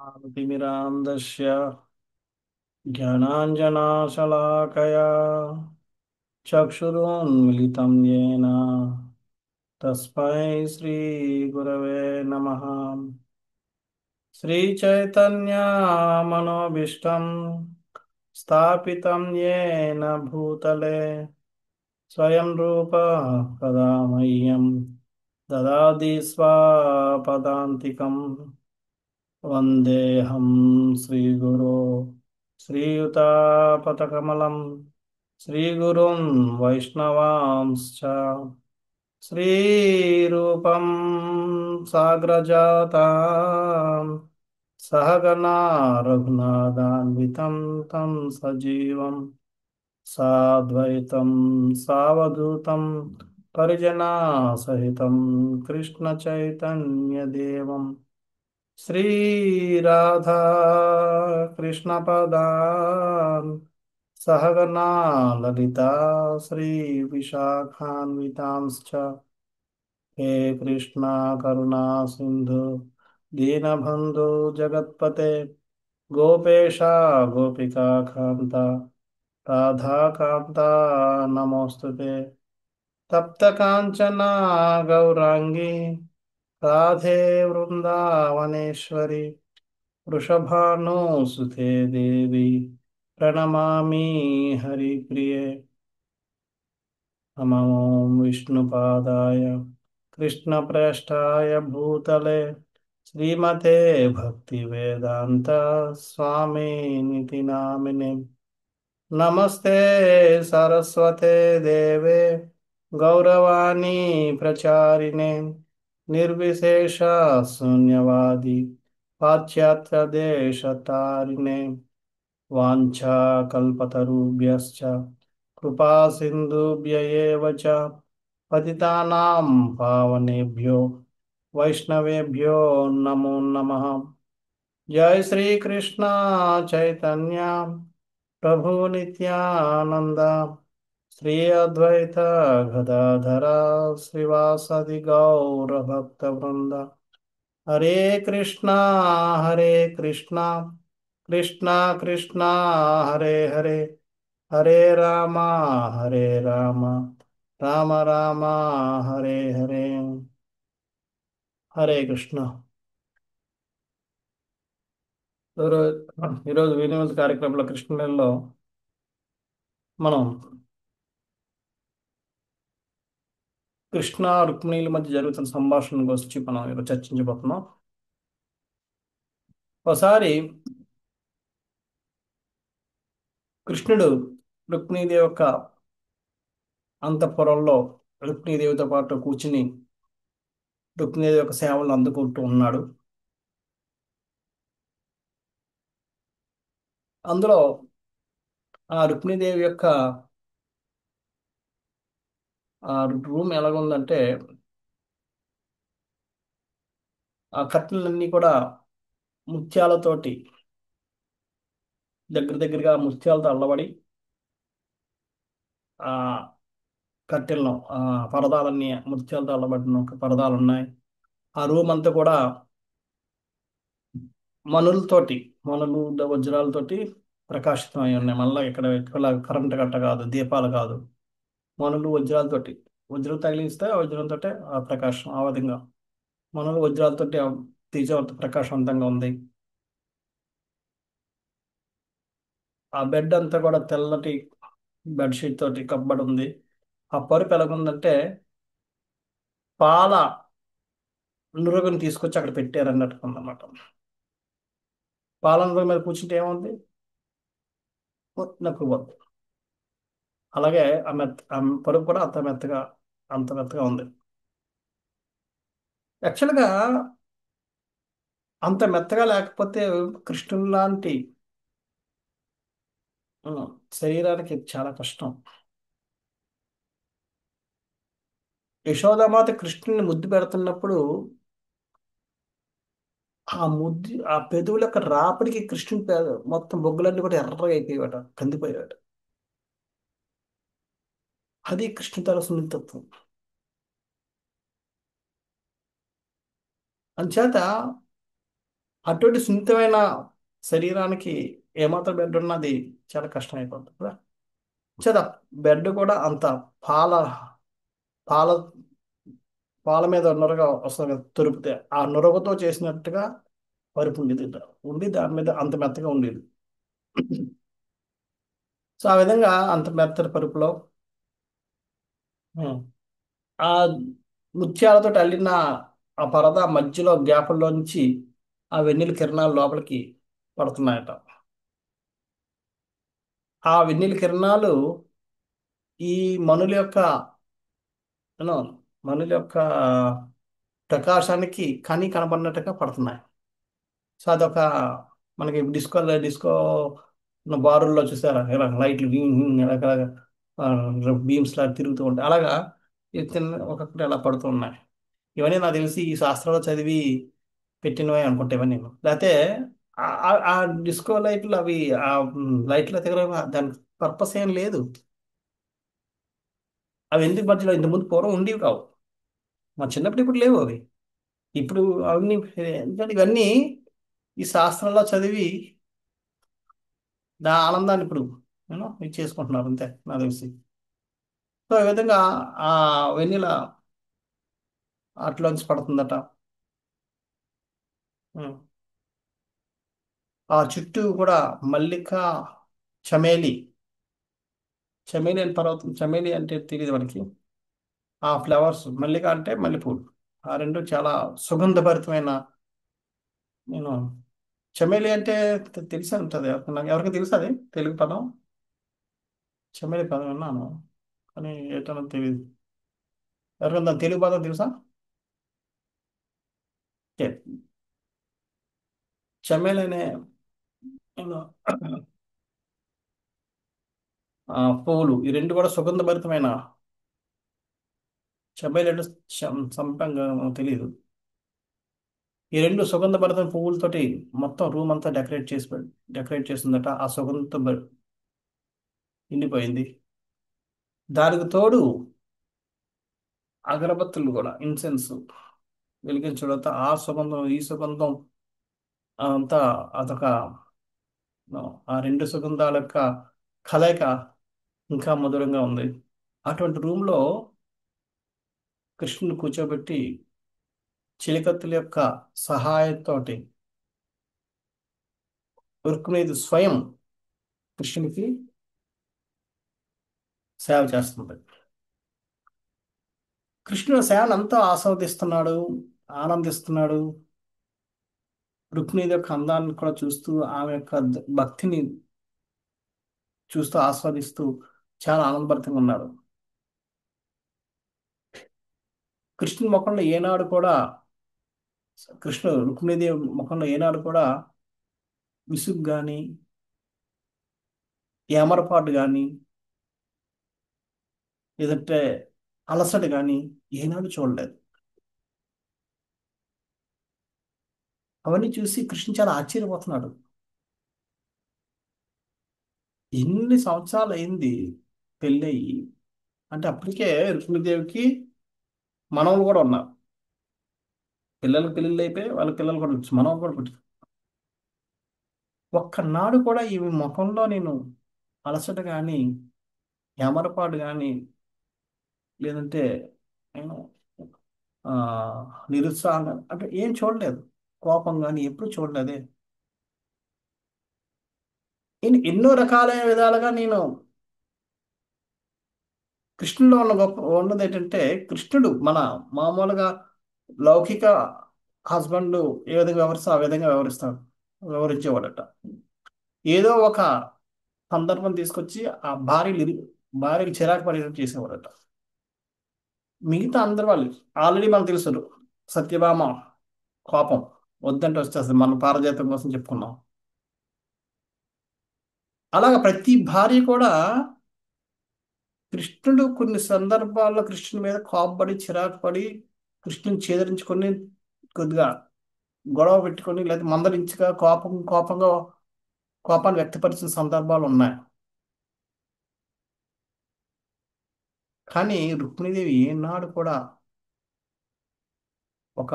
ज्ञानतिमिरान्धस्य ज्ञानाञ्जनाशलाकया चक्षुरुन्मिलितं येन तस्मै श्रीगुरवे नमः। श्रीचैतन्यमनोभीष्टं स्थापितं येन भूतले स्वयं रूप कदा मह्यं ददाति स्वापदान्तिकम्। वन्देऽहं श्रीगुरो श्रीयुतापतकमलं श्रीगुरुं वैष्णवांश्च श्रीरूपं साग्रजातां सहगना रघुनाथान्वितं तं सजीवं साद्वैतं सावधूतं परिजनासहितं कृष्णचैतन्यदेवं श्रीराधा कृष्णपदान् सहगना ललिता श्रीविशाखान्वितांश्च। हे कृष्णा करुणा सिन्धु दीनबन्धु जगत्पते गोपेशा गोपिका कान्ता राधाकान्ता नमोऽस्तुते। तप्तकाञ्चना गौराङ्गी राधे वृन्दावनेश्वरी वृषभानुसुते देवी प्रणमामि हरिप्रिये। नमो विष्णुपादाय कृष्णप्रेष्ठाय भूतले श्रीमते भक्तिवेदान्त स्वामिनिति नामिने। नमस्ते सरस्वते देवे गौरवाणी प्रचारिणे निर्विशेष शून्यवादी पाश्चात्यदेशतारिणे वाञ्छाकल्पतरुभ्यश्च कृपा सिन्धुभ्य एव च पतितानां पावनेभ्यो वैष्णवेभ्यो नमो नमः। जय श्री कृष्ण चैतन्य प्रभु नित्यानंद श्री अद्वैत गदाधरा श्रीवासदि गौर भक्त वृंद। हरे कृष्णा कृष्णा कृष्णा हरे हरे हरे रामा राम राम हरे हरे। హరే కృష్ణ. ఈరోజు వినియోగ కార్యక్రమంలో కృష్ణులలో మనం కృష్ణ రుక్మిణీల మధ్య జరుగుతున్న సంభాషణ గురించి మనం ఈరోజు చర్చించబోతున్నాం. ఒకసారి కృష్ణుడు రుక్మిణీదేవి యొక్క అంతఃపురంలో రుక్మిణీదేవితో పాటు కూర్చుని రుక్మిణీదేవి యొక్క సేవలు అందుకుంటూ ఉన్నాడు. అందులో ఆ రుక్మిణీదేవి యొక్క ఆ రూమ్ ఎలాగుందంటే ఆ కట్టెలన్నీ కూడా ముత్యాలతోటి దగ్గరగా ముత్యాలతో అల్లబడి ఆ కట్టెలను పరదాలన్నీ ముత్యాలతో అల్లబడిన పరదాలు ఉన్నాయి. ఆ రూమ్ అంతా కూడా మణులతోటి మణులు వజ్రాలతోటి ప్రకాశితమై ఉన్నాయి. మళ్ళీ ఇక్కడ కరెంట్ గట్ట కాదు, దీపాలు కాదు, మణులు వజ్రాలతోటి. వజ్రం తగిలిస్తే ఆ వజ్రంతో ఆ ప్రకాశం ఆ విధంగా మణులు వజ్రాలతోటి ఆ తేజవంత ప్రకాశవంతంగా ఉంది. ఆ బెడ్ అంతా కూడా తెల్లటి బెడ్షీట్ తోటి కప్పబడి ఉంది. ఆ పరుపు ఎలాగుందంటే పాల నురుగుని తీసుకొచ్చి అక్కడ పెట్టారు అన్నట్టు ఉందన్నమాట. పాల నురుగు మీద కూర్చుంటే ఏముంది, నొక్కు పోద్ది. అలాగే ఆ పరుపు కూడా అంత మెత్తగా ఉంది. యాక్చువల్గా అంత మెత్తగా లేకపోతే కృష్ణుని లాంటి ఉమ్, శరీరానికి చాలా కష్టం. యశోదామాత కృష్ణుని ముద్దు పెడుతున్నప్పుడు ఆ పెదవుల యొక్క రాపిడికి కృష్ణుని మొత్తం బొగ్గులన్నీ కూడా ఎర్రగా అయిపోయాడు, కందిపోయాడు. అది కృష్ణ తల సున్నితత్వం. అంచేత అటువంటి సున్నితమైన శరీరానికి ఏమాత్రం బెడ్ ఉన్నది చాలా కష్టం అయిపోతుంది కదా. చదా బెడ్ కూడా అంత పాల పాల పాల మీద నురగ వస్తుంది కదా తొరిపితే, ఆ నురగతో చేసినట్టుగా పరుపు ఉండేది. ఉండి దాని మీద అంత మెత్తగా ఉండేది. సో ఆ విధంగా అంత మెత్తటి పరుపులో ఉం, ఆ ముత్యాలతో అల్లిన ఆ పరద మధ్యలో గ్యాపుల్లోంచి ఆ వెన్నెల కిరణాలు లోపలికి పడుతున్నాయట. ఆ వెన్నెల కిరణాలు ఈ మనుల యొక్క యూనో మనుల యొక్క ప్రకాశానికి కని కనబడినట్టుగా పడుతున్నాయి. సో అదొక మనకి డిస్కో బారుల్లో చూసారా ఇలా లైట్లు బీమ్స్ లాగా తిరుగుతూ ఉంటాయి. అలాగా ఈ చిన్న ఒక్కొక్కటి అలా పడుతూ ఉన్నాయి. ఇవన్నీ నాకు తెలిసి ఈ శాస్త్రంలో చదివి పెట్టినవే అనుకుంటా ఇవన్నీ నేను. లేకపోతే ఆ డిస్కో లైట్లు అవి ఆ లైట్ల దగ్గర దానికి పర్పస్ ఏం లేదు. అవి ఎందుకు మధ్యలో ఇంత ముందు పూర్వం ఉండేవి కావు. మా చిన్నప్పుడు ఇప్పుడు లేవు అవి. ఇప్పుడు అవన్నీ ఎందుకంటే ఇవన్నీ ఈ శాస్త్రంలో చదివి ఆనందాన్ని ఇప్పుడు ఇది చేసుకుంటున్నారు అంతే నాకు తెలిసి. సో ఈ విధంగా ఆ వెన్నెల అట్లోంచి పడుతుందట. ఉం. ఆ చుట్టూ కూడా మల్లిక, చమేలి. చమేలి అని పర్వతం, చమేలి అంటే తెలియదు మనకి. ఆ ఫ్లవర్స్ మల్లిక అంటే మల్లెపూలు. ఆ రెండు చాలా సుగంధభరితమైన నేను చమేలి అంటే తెలిసి ఉంటుంది నాకు ఎవరికి తెలుసు అది తెలుగు పదం. చమేలి పదం విన్నాను కానీ ఏంటో తెలియదు. ఎవరికైనా దాని తెలుగు పదం తెలుసా? ఓకే. చమేలి అనే నేను, పువ్వులు ఈ రెండు కూడా సుగంధభరితమైన చమేలి అంటే సంపంగా తెలియదు. ఈ రెండు సుగంధభరితమైన పువ్వులతోటి మొత్తం రూమ్ అంతా డెకరేట్ చేసిందట. ఆ సుగంధంతో నిండిపోయింది. దానికి తోడు అగరబత్తులు కూడా ఇన్సెన్స్ వెలిగించడంతో ఆ సుగంధం ఈ సుగంధం అంతా అదొక ఆ రెండు సుగంధాల యొక్క కలయిక ఇంకా మధురంగా ఉంది. అటువంటి రూమ్లో కృష్ణుని కూర్చోబెట్టి చిలికత్తుల యొక్క సహాయంతోటి రుక్మిణీది స్వయం కృష్ణునికి సేవ చేస్తుంది. కృష్ణుడు సేవను ఎంతో ఆస్వాదిస్తున్నాడు, ఆనందిస్తున్నాడు. రుక్మిణి యొక్క అందాన్ని కూడా చూస్తూ ఆమె యొక్క భక్తిని చూస్తూ ఆస్వాదిస్తూ చాలా ఆనందభరితంగా ఉన్నాడు. కృష్ణుని ముఖంలో ఏనాడు కూడా కృష్ణుడు రుక్మిణీదేవి ముఖంలో ఏనాడు కూడా విసుగు కానీ ఏమరపాటు కానీ లేదంటే అలసట కానీ ఏనాడు చూడలేదు. అవన్నీ చూసి కృష్ణుడు చాలా ఆశ్చర్యపోతున్నాడు. ఎన్ని సంవత్సరాలు అయింది పెళ్ళయి అంటే అప్పటికే రుక్మిణీదేవికి మనవలు కూడా ఉన్నారు. పిల్లలకి పెళ్ళిళ్ళు అయిపోయి వాళ్ళ పిల్లలు కూడా మనవలు కూడా పుట్టారు. ఒక్కనాడు కూడా ఈమె ముఖంలో నేను అలసట కానీ ఏమరపాటు కానీ లేదంటే నేను ఆ, నిరుత్సాహం గాని అంటే ఏం చూడలేదు. కోపం కానీ ఎప్పుడు చూడలేదే. ఎన్నో రకాలైన విధాలుగా నేను కృష్ణులో ఉన్న గొప్ప ఉన్నది ఏంటంటే కృష్ణుడు మన మామూలుగా లౌకిక హస్బెండ్ ఏ విధంగా వ్యవహరిస్తే ఆ విధంగా వ్యవహరించేవాడట. ఏదో ఒక సందర్భం తీసుకొచ్చి ఆ భార్యకి చిరాకు పడేటట్టు చేసేవాడట. మిగతా అందరు వాళ్ళు ఆల్రెడీ మనకు తెలుసు సత్యభామ కోపం వద్దంటే వచ్చేస్తుంది. మనం పారజాతం కోసం చెప్పుకున్నాం. అలాగ ప్రతి భార్య కూడా కృష్ణుడు కొన్ని సందర్భాల్లో కృష్ణుని మీద కోపపడి చిరాకు పడి కృష్ణుని చేదరించుకొని కొద్దిగా గొడవ పెట్టుకొని లేదా మందలించగా కోపాన్ని వ్యక్తపరిచిన సందర్భాలు ఉన్నాయి. కానీ రుక్మిణీదేవి ఏనాడు కూడా ఒక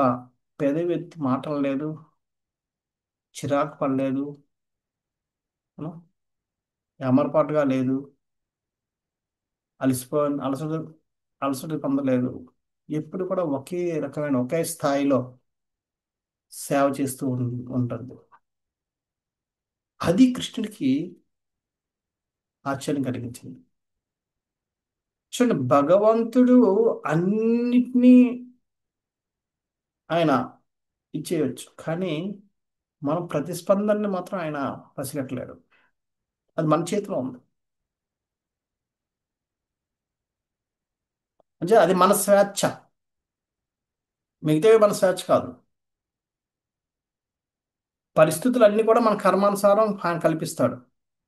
పెదవి ఎత్తి మాటలు లేదు. చిరాకు పడలేదు, యూనో, ఏమరపాటుగా లేదు, అలసట అలసట పొందలేదు. ఎప్పుడు కూడా ఒకే రకమైన ఒకే స్థాయిలో సేవ చేస్తూ ఉంటుంది. అది కృష్ణుడికి ఆశ్చర్యం కలిగించింది. చూడండి, భగవంతుడు అన్నిటినీ ఆయన ఇచ్చేయచ్చు, కానీ మన ప్రతిస్పందనని మాత్రం ఆయన పసిగట్టలేడు. అది మన చేతిలో ఉంది. అంటే అది మన స్వేచ్ఛ, మిగతావి మన స్వేచ్ఛ కాదు. పరిస్థితులన్నీ కూడా మన కర్మానుసారం ఆయన కల్పిస్తాడు,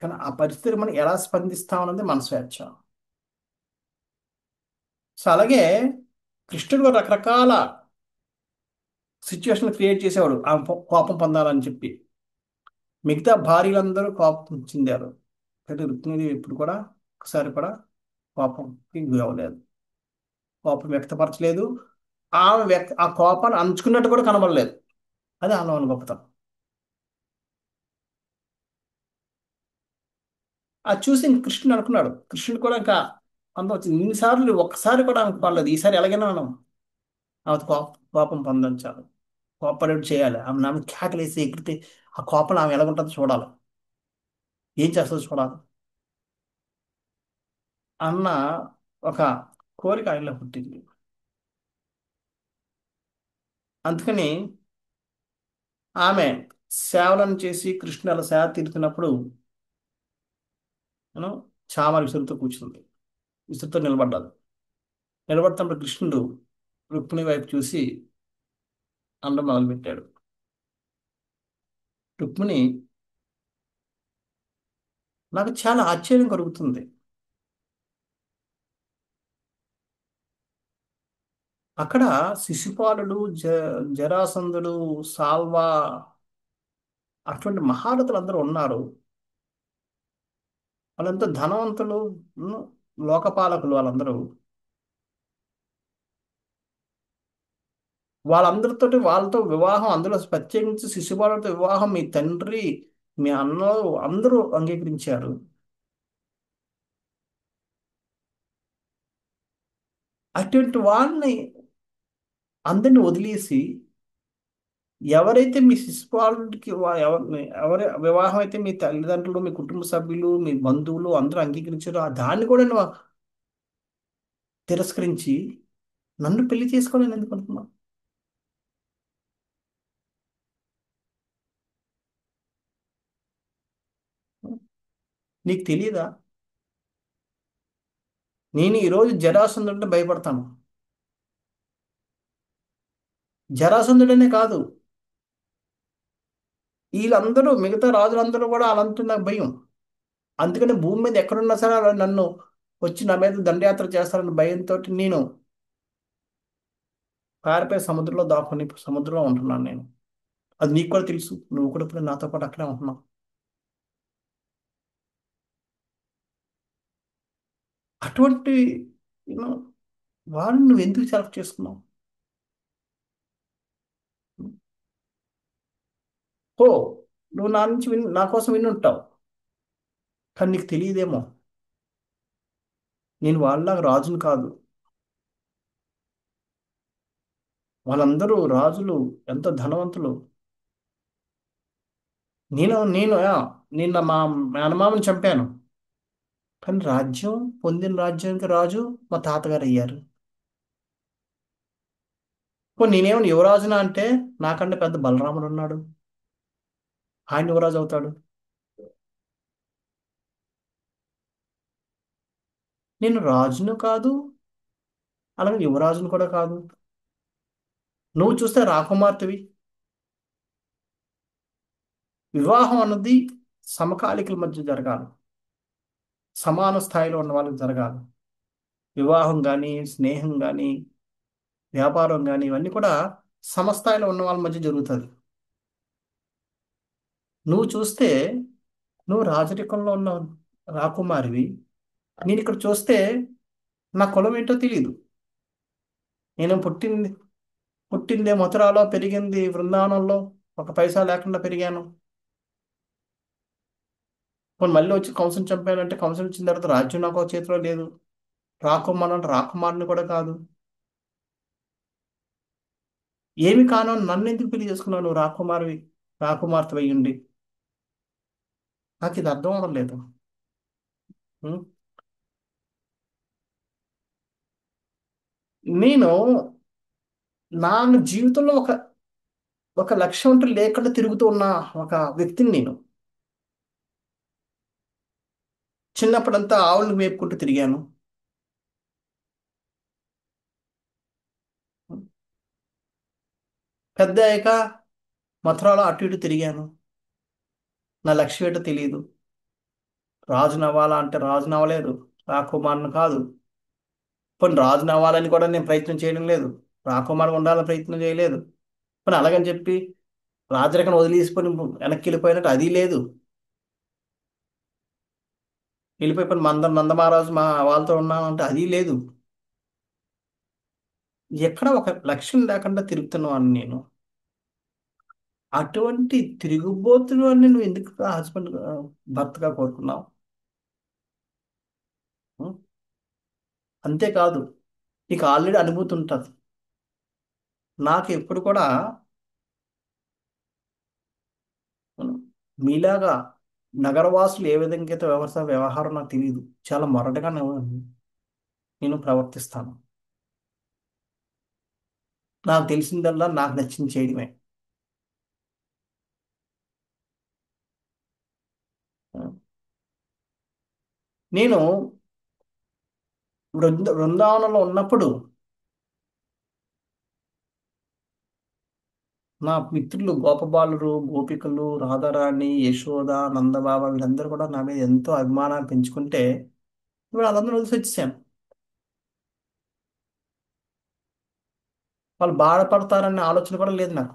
కానీ ఆ పరిస్థితిని మనం ఎలా స్పందిస్తాం అన్నది మన స్వేచ్ఛ. సో అలాగే కృష్ణుడు కూడా రకరకాల సిచ్యువేషన్ క్రియేట్ చేసేవాడు ఆ కోపం పొందాలని చెప్పి. మిగతా భార్యలందరూ కోపం చెందారు, కానీ రుక్మిణి ఎప్పుడు కూడా ఒకసారి కూడా కోపంకి గురవ్వలేదు, కోపం వ్యక్తపరచలేదు. ఆ కోపాన్ని అంచుకున్నట్టు కూడా కనబడలేదు. అది ఆమె గొప్పతనం. అది చూసి ఇంక కృష్ణుడు అనుకున్నాడు. కృష్ణుడు కూడా ఇంకా అందం వచ్చింది. ఇన్నిసార్లు ఒక్కసారి కూడా ఆమెకు పడలేదు, ఈసారి ఎలాగైనా మనం ఆమె కోపం పొందించాలి, కోఆపరేట్ చేయాలి. ఆమె కేకలేసి ఎగిరితే ఆ కోపం ఆమె ఎలాగుంటుందో చూడాలి, ఏం చేస్తుందో చూడాలి అన్న ఒక కోరిక ఆయనలో పుట్టింది. అందుకని ఆమె సేవలను చేసి కృష్ణుల సేవ తీరుతున్నప్పుడు నేను చామర విసురుతో కూర్చుంది, విసురుతో నిలబడ్డాడు. నిలబడుతున్నప్పుడు కృష్ణుడు రుక్మిణి వైపు చూసి అనడం మొదలుపెట్టాడు. రుక్మిణి, నాకు చాలా ఆశ్చర్యం కలుగుతుంది. అక్కడ శిశుపాలుడు, జరాసంధుడు, సాల్వా, అటువంటి మహారథులు అందరూ ఉన్నారు. వాళ్ళంతా ధనవంతులు, ఉమ్, లోకపాలకులు వాళ్ళందరూ. వాళ్ళతో వివాహం, అందులో ప్రత్యేకించి శిశుపాలుడితో వివాహం మీ తండ్రి, మీ అన్నలు అందరూ అంగీకరించారు. అటువంటి వాళ్ళని అందరిని వదిలేసి, ఎవరైతే మీ శిశుపాలుడికి ఎవరి వివాహం అయితే మీ తల్లిదండ్రులు, మీ కుటుంబ సభ్యులు, మీ బంధువులు అందరూ అంగీకరించారో ఆ దాన్ని కూడా నువ్వు తిరస్కరించి నన్ను పెళ్లి చేసుకోవాలని ఎందుకు అనుకున్నావు? నీకు తెలియదా? నేను ఈరోజు జరాసంధుడంటే భయపడతాను. జరాసంధుడనే కాదు, వీళ్ళందరూ మిగతా రాజులందరూ కూడా అలాంటి నాకు భయం. అందుకని భూమి మీద ఎక్కడున్నా సరే వాళ్ళు నన్ను వచ్చి నా మీద దండయాత్ర చేస్తారన్న భయంతో నేను పారిపోయి సముద్రంలో దాక్కుని సముద్రంలో ఉంటున్నాను నేను. అది నీకు కూడా తెలుసు, నువ్వు కూడా ఇప్పుడు నాతో పాటు అక్కడే ఉంటున్నావు. అటువంటి యూనో వాళ్ళని నువ్వు ఎందుకు సెలెక్ట్ చేసుకున్నావు? ఓ, నువ్వు నా నుంచి నా కోసం వినుంటావు, కానీ నీకు తెలియదేమో, నేను వాళ్ళలాగా రాజును కాదు. వాళ్ళందరూ రాజులు, ఎంతో ధనవంతులు. నిన్న మా మేనమామని చంపాను, కానీ పొందిన రాజ్యానికి రాజు మా తాతగారు అయ్యారు. నేనేమన్నా యువరాజునా అంటే, నాకంటే పెద్ద బలరాముడు ఉన్నాడు, ఆయన యువరాజు అవుతాడు. నేను రాజును కాదు, అలాగే యువరాజును కూడా కాదు. నువ్వు చూస్తే రాకుమార్తెవి. వివాహం అన్నది సమకాలికల మధ్య జరగాలి, సమాన స్థాయిలో ఉన్న వాళ్ళకి జరగాలి. వివాహం కానీ, స్నేహం కానీ, వ్యాపారం కానీ, ఇవన్నీ కూడా సమస్థాయిలో ఉన్న వాళ్ళ మధ్య జరుగుతుంది. నువ్వు చూస్తే నువ్వు రాజరికంలో ఉన్న రాకుమారివి. నేను ఇక్కడ చూస్తే నా కులం ఏంటో తెలియదు. నేను పుట్టిందే మథురాలో, పెరిగింది బృందావనంలో. ఒక పైసా లేకుండా పెరిగాను. పోనీ మళ్ళీ వచ్చి కంసుని చంపానంటే కంసుని వచ్చిన తర్వాత రాజ్యం నాకు ఒక చేతిలో లేదు. రాకుమారుడు అంటే రాకుమారుని కూడా కాదు. ఏమి కాను నన్ను ఎందుకు పెళ్లి చేసుకున్నావు నువ్వు రాకుమారివి, రాకుమార్తె అయ్యుండి? నాకు ఇది అర్థం అవడం లేదు. ఉం? నేను నా జీవితంలో ఒక లక్ష్యం అంటూ లేకుండా తిరుగుతూ ఉన్న ఒక వ్యక్తిని నేను. చిన్నప్పుడంతా ఆవులను మేపుకుంటూ తిరిగాను. పెద్ద అయ్యాక మథురాలో అటు ఇటు తిరిగాను. నా లక్ష్యం ఏంటో తెలియదు. రాజుని అవ్వాలా అంటే రాజుని అవ్వలేదు. రాకుమారుని కాదు. పోనీ రాజుని అవ్వాలని కూడా నేను ప్రయత్నం చేయడం లేదు. రాకుమారుడు ఉండాలని ప్రయత్నం చేయలేదు. పోనీ అలాగని చెప్పి రాజరికను వదిలేసుకొని వెనక్కి వెళ్ళిపోయినట్టు అది లేదు. వెళ్ళిపోయి నందమహారాజు మా వాళ్ళతో ఉన్నానంటే అది లేదు. ఎక్కడ ఒక లక్ష్యం లేకుండా తిరుగుతున్నాను నేను. అటువంటి తిరుగుబోతులు అని నువ్వు ఎందుకు హస్బెండ్ భర్తగా కోరుకున్నావు? ఉం? అంతేకాదు, నీకు ఆల్రెడీ అనుభూతి ఉంటుంది. నాకు ఎప్పుడు కూడా ఉం, మీలాగా నగరవాసులు ఏ విధంగా అయితే వ్యవహారం నాకు తెలియదు. చాలా మొరటగా నేను ప్రవర్తిస్తాను. నాకు తెలిసిందల్లా నాకు నచ్చింది చేయడమే. ఉం. నేను బృందావనంలో ఉన్నప్పుడు నా మిత్రులు గోపబాలురు, గోపికలు, రాధారాణి, యశోద, నందబాబా వీళ్ళందరూ కూడా నా మీద ఎంతో అభిమానాన్ని పెంచుకుంటే ఇప్పుడు వాళ్ళందరూ వదిలేసి వచ్చేసాను. వాళ్ళు బాధపడతారనే ఆలోచన కూడా లేదు నాకు.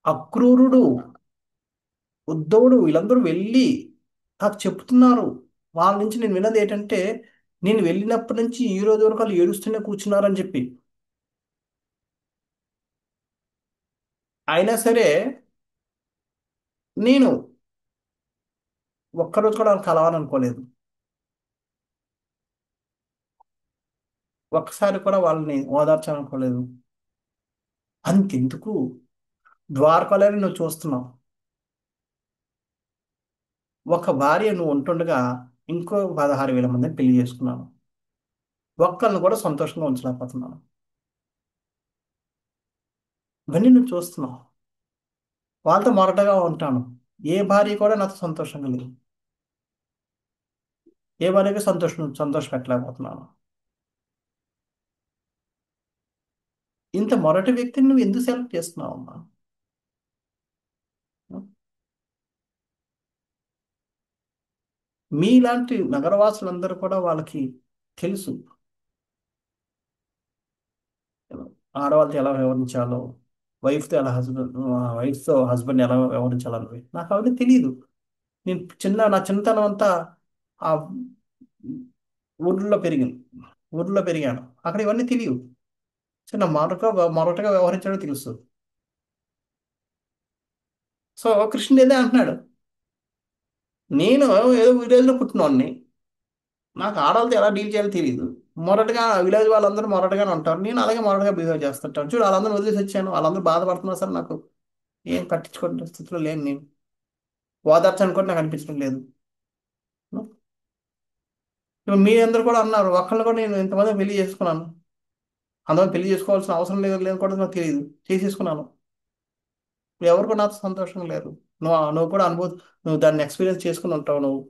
అక్రూరుడు, ఉద్ధవుడు వీళ్ళందరూ వెళ్ళి నాకు చెప్తున్నారు. వాళ్ళ నుంచి నేను విన్నది ఏంటంటే, నేను వెళ్ళినప్పటి నుంచి ఈ రోజు వరకు వాళ్ళు ఏడుస్తూనే కూర్చున్నారని చెప్పి. అయినా సరే నేను ఒక్కరోజు కూడా వాళ్ళని కలవాలనుకోలేదు. ఒక్కసారి కూడా వాళ్ళని ఓదార్చాలనుకోలేదు. అంతెందుకు, ద్వారకలోనే నువ్వు చూస్తున్నావు. ఒక భార్య నువ్వు ఉంటుండగా ఇంకో 16,000 మందిని పెళ్లి చేసుకున్నాను. ఒక్కళ్ళని కూడా సంతోషంగా ఉంచలేకపోతున్నాను. ఇవన్నీ నువ్వు చూస్తున్నావు. వాళ్ళతో మొరటగా ఉంటాను. ఏ భార్య కూడా నాతో సంతోషంగా లేదు. ఏ భార్యకి సంతోషం పెట్టలేకపోతున్నాను. ఇంత మొరటి వ్యక్తిని నువ్వు ఎందుకు సెలెక్ట్ చేస్తున్నావు అమ్మా? మీలాంటి నగరవాసులందరూ కూడా వాళ్ళకి తెలుసు ఆడవాళ్ళతో ఎలా వ్యవహరించాలో, వైఫ్తో హస్బెండ్ ఎలా వ్యవహరించాలన్నది నాకు అవన్నీ తెలియదు. నా చిన్నతనం అంతా ఆ ఊర్లో పెరిగింది. ఊర్లో పెరిగాను. అక్కడ ఇవన్నీ తెలియవు. చిన్న మొరటగా వ్యవహరించడం తెలుసు. సో కృష్ణుడు ఏదే అంటున్నాడు. నేను ఏదో విలేజ్లో పుట్టినోడిని. నాకు ఆడవాళ్ళతో ఎలా డీల్ చేయాలో తెలియదు. మొరటగా విలేజ్ వాళ్ళందరూ మొరటగానే ఉంటారు. నేను అలాగే మొరటగా బిహేవ్ చేస్తుంటాను. చూడు వాళ్ళందరూ వదిలేసి వచ్చాను. వాళ్ళందరూ బాధపడుతున్నా సరే నాకు ఏం పట్టించుకునే స్థితిలో లేను నేను. ఓదార్చని కూడా నాకు అనిపించడం లేదు. ఇప్పుడు మీ అందరూ కూడా అన్నారు, ఒక్కళ్ళు కూడా నేను ఇంతమంది పెళ్లి చేసుకున్నాను. అందరం పెళ్లి చేసుకోవాల్సిన అవసరం లేదు లేదు కూడా నాకు తెలియదు. చేసేసుకున్నాను. ఇప్పుడు ఎవరు కూడా నాతో సంతోషంగా లేరు. నువ్వు కూడా నువ్వు దాన్ని ఎక్స్పీరియన్స్ చేసుకుని ఉంటావు నువ్వు.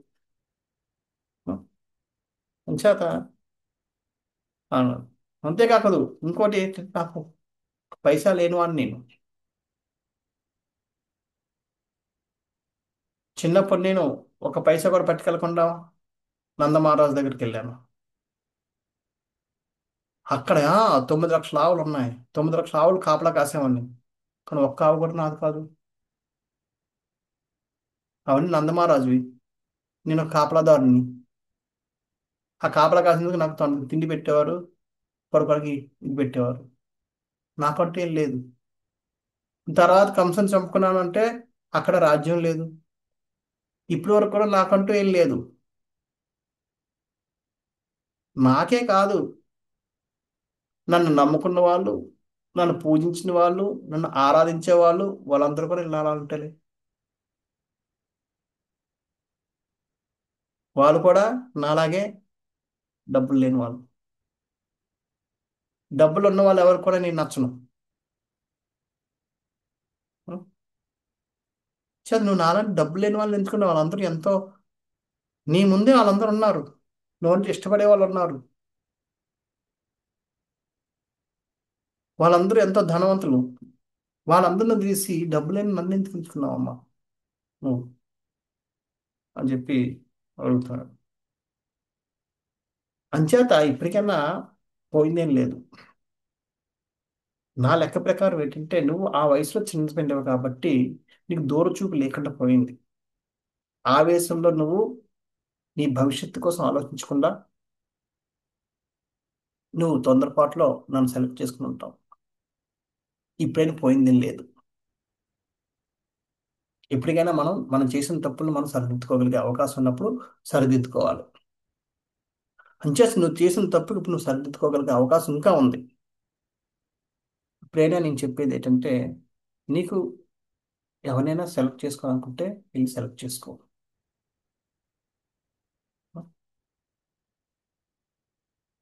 అంచేత అవును. అంతేకాకదు ఇంకోటి ఏంటంటే నాకు పైసా లేను అని నేను చిన్నప్పుడు నేను ఒక పైసా కూడా పట్టుకెళ్ళకుండా నందమహారాజు దగ్గరికి వెళ్ళాను. అక్కడ 9 లక్షల ఆవులు ఉన్నాయి. 9 లక్షల ఆవులు కాపలా కాసేవాడిని. కానీ ఒక్క ఆవు కూడా నాది కాదు. అవన్నీ నందమహారాజువి. నేను ఒక కాపలాదారుని. ఆ కాపలా కాసినందుకు నాకు తిండి పెట్టేవారు, పడుకోవడానికి ఇది పెట్టేవారు. నాకంటూ ఏం లేదు. తర్వాత కంసని చంపుకున్నానంటే అక్కడ రాజ్యం లేదు. ఇప్పటి వరకు కూడా నాకంటూ ఏం లేదు. నాకే కాదు, నన్ను నమ్ముకున్న వాళ్ళు, నన్ను పూజించిన వాళ్ళు, నన్ను ఆరాధించే వాళ్ళు, వాళ్ళందరూ కూడా ఇలా ఉంటారు. వాళ్ళు కూడా నాలాగే డబ్బులు లేని వాళ్ళు. డబ్బులు ఉన్న వాళ్ళు ఎవరు కూడా నేను నచ్చను. చదు నువ్వు నాలాంటి డబ్బులు లేని వాళ్ళని ఎంచుకున్న వాళ్ళందరూ ఎంతో, నీ ముందే వాళ్ళందరూ ఉన్నారు. నువ్వంటే ఇష్టపడే వాళ్ళు ఉన్నారు. వాళ్ళందరూ ఎంతో ధనవంతులు. వాళ్ళందరిని తీసి డబ్బులేని నన్ను ఎందుకు ఎంచుకున్నావమ్మా నువ్వు అని చెప్పి అడుగుతాడు. అంచేత ఇప్పటికైనా పోయిందేం లేదు. నా లెక్క ప్రకారం ఏంటంటే నువ్వు ఆ వయసులో చిన్నపిల్లవు కాబట్టి నీకు దూర చూపు లేకుండా పోయింది. ఆవేశంలో నువ్వు నీ భవిష్యత్తు కోసం ఆలోచించకుండా నువ్వు తొందరపాటులో నన్ను సెలెక్ట్ చేసుకుని ఉంటావు. ఇప్పుడైనా పోయిందేం లేదు. ఎప్పటికైనా మనం చేసిన తప్పులను మనం సరిదిద్దుకోగలిగే అవకాశం ఉన్నప్పుడు సరిదిద్దుకోవాలి. అంచేసి నువ్వు చేసిన తప్పుకి ఇప్పుడు నువ్వు సరిదిద్దుకోగలిగే అవకాశం ఇంకా ఉంది. ఇప్పుడైనా నేను చెప్పేది ఏంటంటే నీకు ఎవరినైనా సెలెక్ట్ చేసుకోవాలనుకుంటే వెళ్ళి సెలెక్ట్ చేసుకో.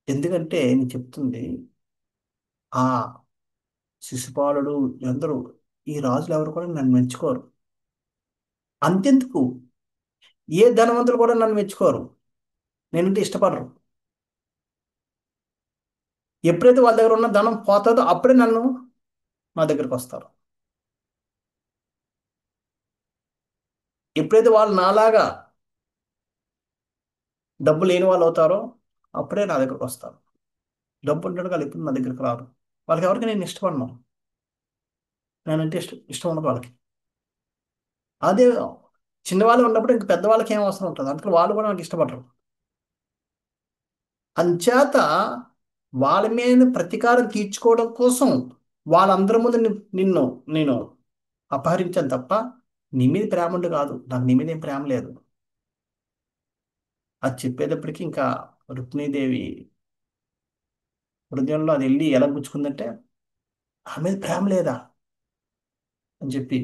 ఎందుకంటే నేను చెప్తుంది ఆ శిశుపాలుడు అందరూ, ఈ రాజులు ఎవరు కూడా నన్ను మెచ్చుకోరు. అంతెందుకు, ఏ ధనవంతులు కూడా నన్ను మెచ్చుకోరు. నేనంటే ఇష్టపడరు. ఎప్పుడైతే వాళ్ళ దగ్గర ఉన్న ధనం పోతుందో అప్పుడే నన్ను మా దగ్గరికి వస్తారు. ఎప్పుడైతే వాళ్ళు నాలాగా డబ్బు లేని వాళ్ళు అవుతారో అప్పుడే నా దగ్గరకు వస్తారు. డబ్బు ఉంటాడు వాళ్ళు ఎప్పుడు నా దగ్గరికి రారు. వాళ్ళకి ఎవరికి నేను ఇష్టపడను. నేనంటే ఇష్టం ఉండదు వాళ్ళకి. అదే చిన్నవాళ్ళు ఉన్నప్పుడు ఇంక పెద్దవాళ్ళకి ఏం అవసరం ఉంటుంది, అందుకని వాళ్ళు కూడా నాకు ఇష్టపడరు. అంచేత వాళ్ళ మీద ప్రతీకారం తీర్చుకోవడం కోసం వాళ్ళందరి ముందు నిన్ను నేను అపహరించాను తప్ప నీ మీద ప్రేమ ఉండి కాదు. నాకు నీ మీద ఏం ప్రేమ లేదు. అది చెప్పేటప్పటికి ఇంకా రుక్మిణీదేవి హృదయంలో అది వెళ్ళి ఎలా గుచ్చుకుందంటే ఆమె మీద ప్రేమ లేదా అని చెప్పి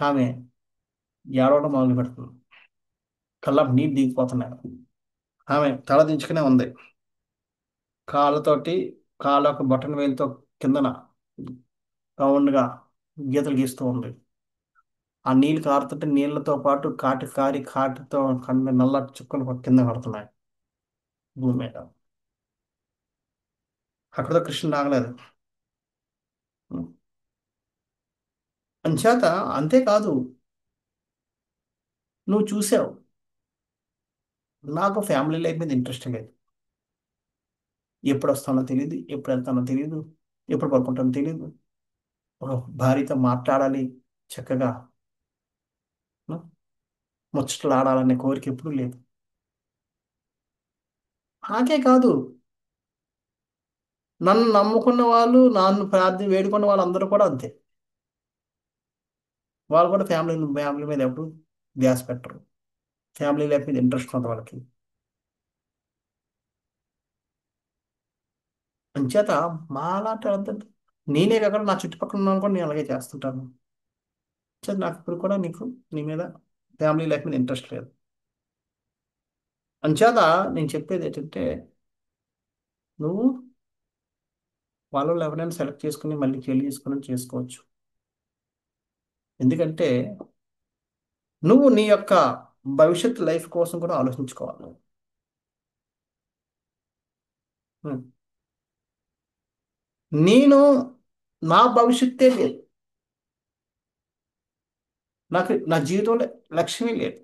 ఆమె ఏడవడం మొదలు పెడుతుంది. కళ్ళ నీళ్ళు దిగిపోతున్నాయి. ఆమె తల దించుకునే ఉంది. కాళ్ళతోటి, కాళ్ళ ఒక బటన్ వేలుతో కిందన రౌండ్గా గీతలు గీస్తూ ఉంది. ఆ నీళ్ళు కారుతుంటే నీళ్ళతో పాటు కాటితో కన్ను నల్ల చుక్కలు కింద పడుతున్నాయి భూమి మీద. అక్కడతో కృష్ణుడు ఆగలేదు. అంచేత అంతేకాదు, నువ్వు చూసావు నాకు ఫ్యామిలీ లైఫ్ మీద ఇంట్రెస్ట్ లేదు. ఎప్పుడు వస్తానో తెలియదు, ఎప్పుడు వెళ్తానో తెలియదు, ఎప్పుడు పడుకుంటానో తెలియదు. ఒక భార్యతో మాట్లాడాలి చక్కగా, ఉం? ముచ్చట్లు ఆడాలనే కోరిక ఎప్పుడూ లేదు. నాకే కాదు, నన్ను నమ్ముకున్న వాళ్ళు, నన్ను వేడుకున్న వాళ్ళందరూ కూడా అంతే. వాళ్ళు కూడా ఫ్యామిలీ మీద ఎప్పుడు ధ్యాస పెట్టరు. ఫ్యామిలీ లైఫ్ మీద ఇంట్రెస్ట్ ఉంది వాళ్ళకి. అంచేత మాలాంటి వాళ్ళంతా, నేనే కాకుండా నా చుట్టుపక్కల ఉన్న వాళ్ళు కూడా నేను అలాగే చేస్తుంటాను. అంచేత నాకు ఇప్పుడు కూడా నీ మీద ఫ్యామిలీ లైఫ్ మీద ఇంట్రెస్ట్ లేదు. అంచేత నేను చెప్పేది ఏంటంటే నువ్వు వాళ్ళలో ఎవరైనా సెలెక్ట్ చేసుకుని మళ్ళీ పెళ్లి చేసుకుని చేసుకోవచ్చు. ఎందుకంటే నువ్వు నీ యొక్క భవిష్యత్ లైఫ్ కోసం కూడా ఆలోచించుకోవాలి. ఉం. నేను నా భవిష్యత్తే లేదు. నాకు నా జీవితంలో లక్ష్యమే లేదు.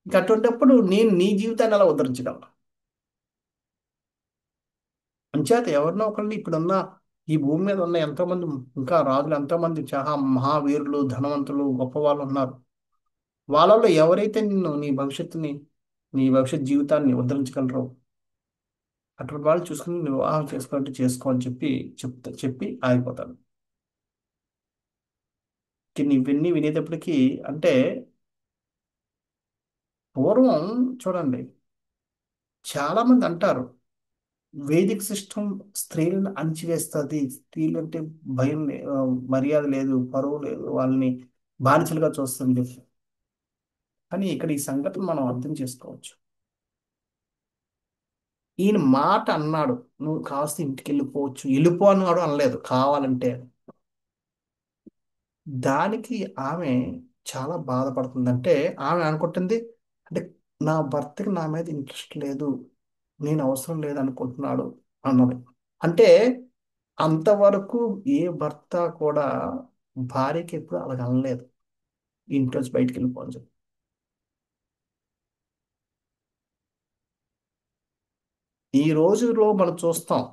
ఇంక అటువంటిప్పుడు నేను నీ జీవితాన్ని అలా ఉద్ధరించగలను. అంచేత ఎవరినో ఒకరిని ఇప్పుడున్న ఈ భూమి మీద ఉన్న ఎంతో మంది, ఇంకా రాజులు ఎంతో మంది చాలా మహావీరులు, ధనవంతులు, గొప్ప వాళ్ళు ఉన్నారు. వాళ్ళలో ఎవరైతే నీ భవిష్యత్తుని నీ భవిష్యత్ జీవితాన్ని ఉద్ధరించగలరు. అటువంటి వాళ్ళు చూసుకుని నువ్వు వివాహం చేసుకోవాలంటే చేసుకో అని చెప్పి ఆగిపోతాను. కానీ ఇవన్నీ వినేటప్పటికీ అంటే పూర్వం చూడండి, చాలా మంది అంటారు వేదిక సిస్టమ్ స్త్రీలను అణిచివేస్తుంది, స్త్రీలు అంటే మర్యాద లేదు, పరువు లేదు, వాళ్ళని బానిసలుగా చూస్తుంది. కానీ ఇక్కడ ఈ సంగతి మనం అర్థం చేసుకోవచ్చు. ఈయన మాట అన్నాడు, నువ్వు కాస్త ఇంటికి వెళ్ళిపోవచ్చు, వెళ్ళిపో అన్నాడు, అనలేదు కావాలంటే. దానికి ఆమె చాలా బాధపడుతుందంటే, ఆమె అనుకుంటుంది అంటే నా భర్తకి నా మీద ఇంట్రెస్ట్ లేదు, నేను అవసరం లేదు అనుకుంటున్నాడు అన్నది. అంటే అంతవరకు ఏ భర్త కూడా భార్యకి ఎప్పుడు అలాగ అనలేదు, ఇంట్లోంచి బయటికి వెళ్ళిపోని చెప్పి. ఈ రోజులో మనం చూస్తాం,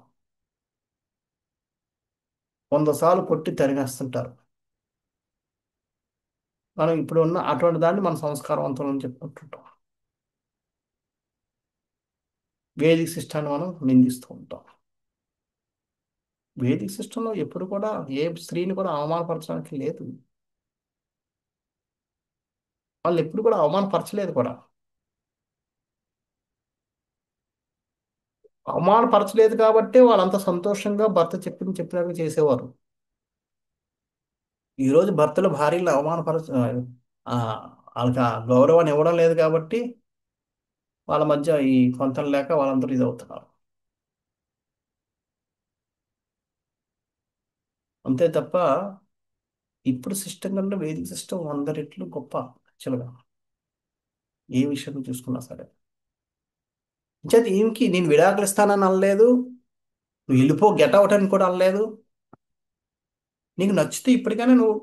100 సార్లు కొట్టి తరిమేస్తుంటారు. మనం ఇప్పుడు ఉన్న అటువంటి దాన్ని మనం సంస్కారవంతులు అని చెప్పుకుంటుంటాం. వేదిక సిస్టాన్ని మనం నిందిస్తూ ఉంటాం. వేదిక సిస్టంలో ఎప్పుడు కూడా ఏ స్త్రీని కూడా అవమానపరచడానికి లేదు. వాళ్ళు ఎప్పుడు కూడా అవమానపరచలేదు కూడా. అవమానపరచలేదు కాబట్టి వాళ్ళంత సంతోషంగా భర్త చెప్పినట్టు చేసేవారు. ఈ రోజు భర్తలు భార్యలను ఆ, వాళ్ళకి ఆ గౌరవాన్ని ఇవ్వడం లేదు కాబట్టి వాళ్ళ మధ్య ఈ పొంతన లేక వాళ్ళందరూ ఇదవుతున్నారు. అంతే తప్ప ఇప్పుడు సిస్టమ్ కన్నా వేదిక సిస్టమ్ 100 రెట్లు గొప్ప యాక్చువల్గా, ఏ విషయం చూసుకున్నా సరే. చేతి ఈమెకి నేను విడాకులు ఇస్తానని అనలేదు, నువ్వు వెళ్ళిపో గెట్ అవుట్ అని కూడా అనలేదు. నీకు నచ్చితే ఇప్పటికైనా నువ్వు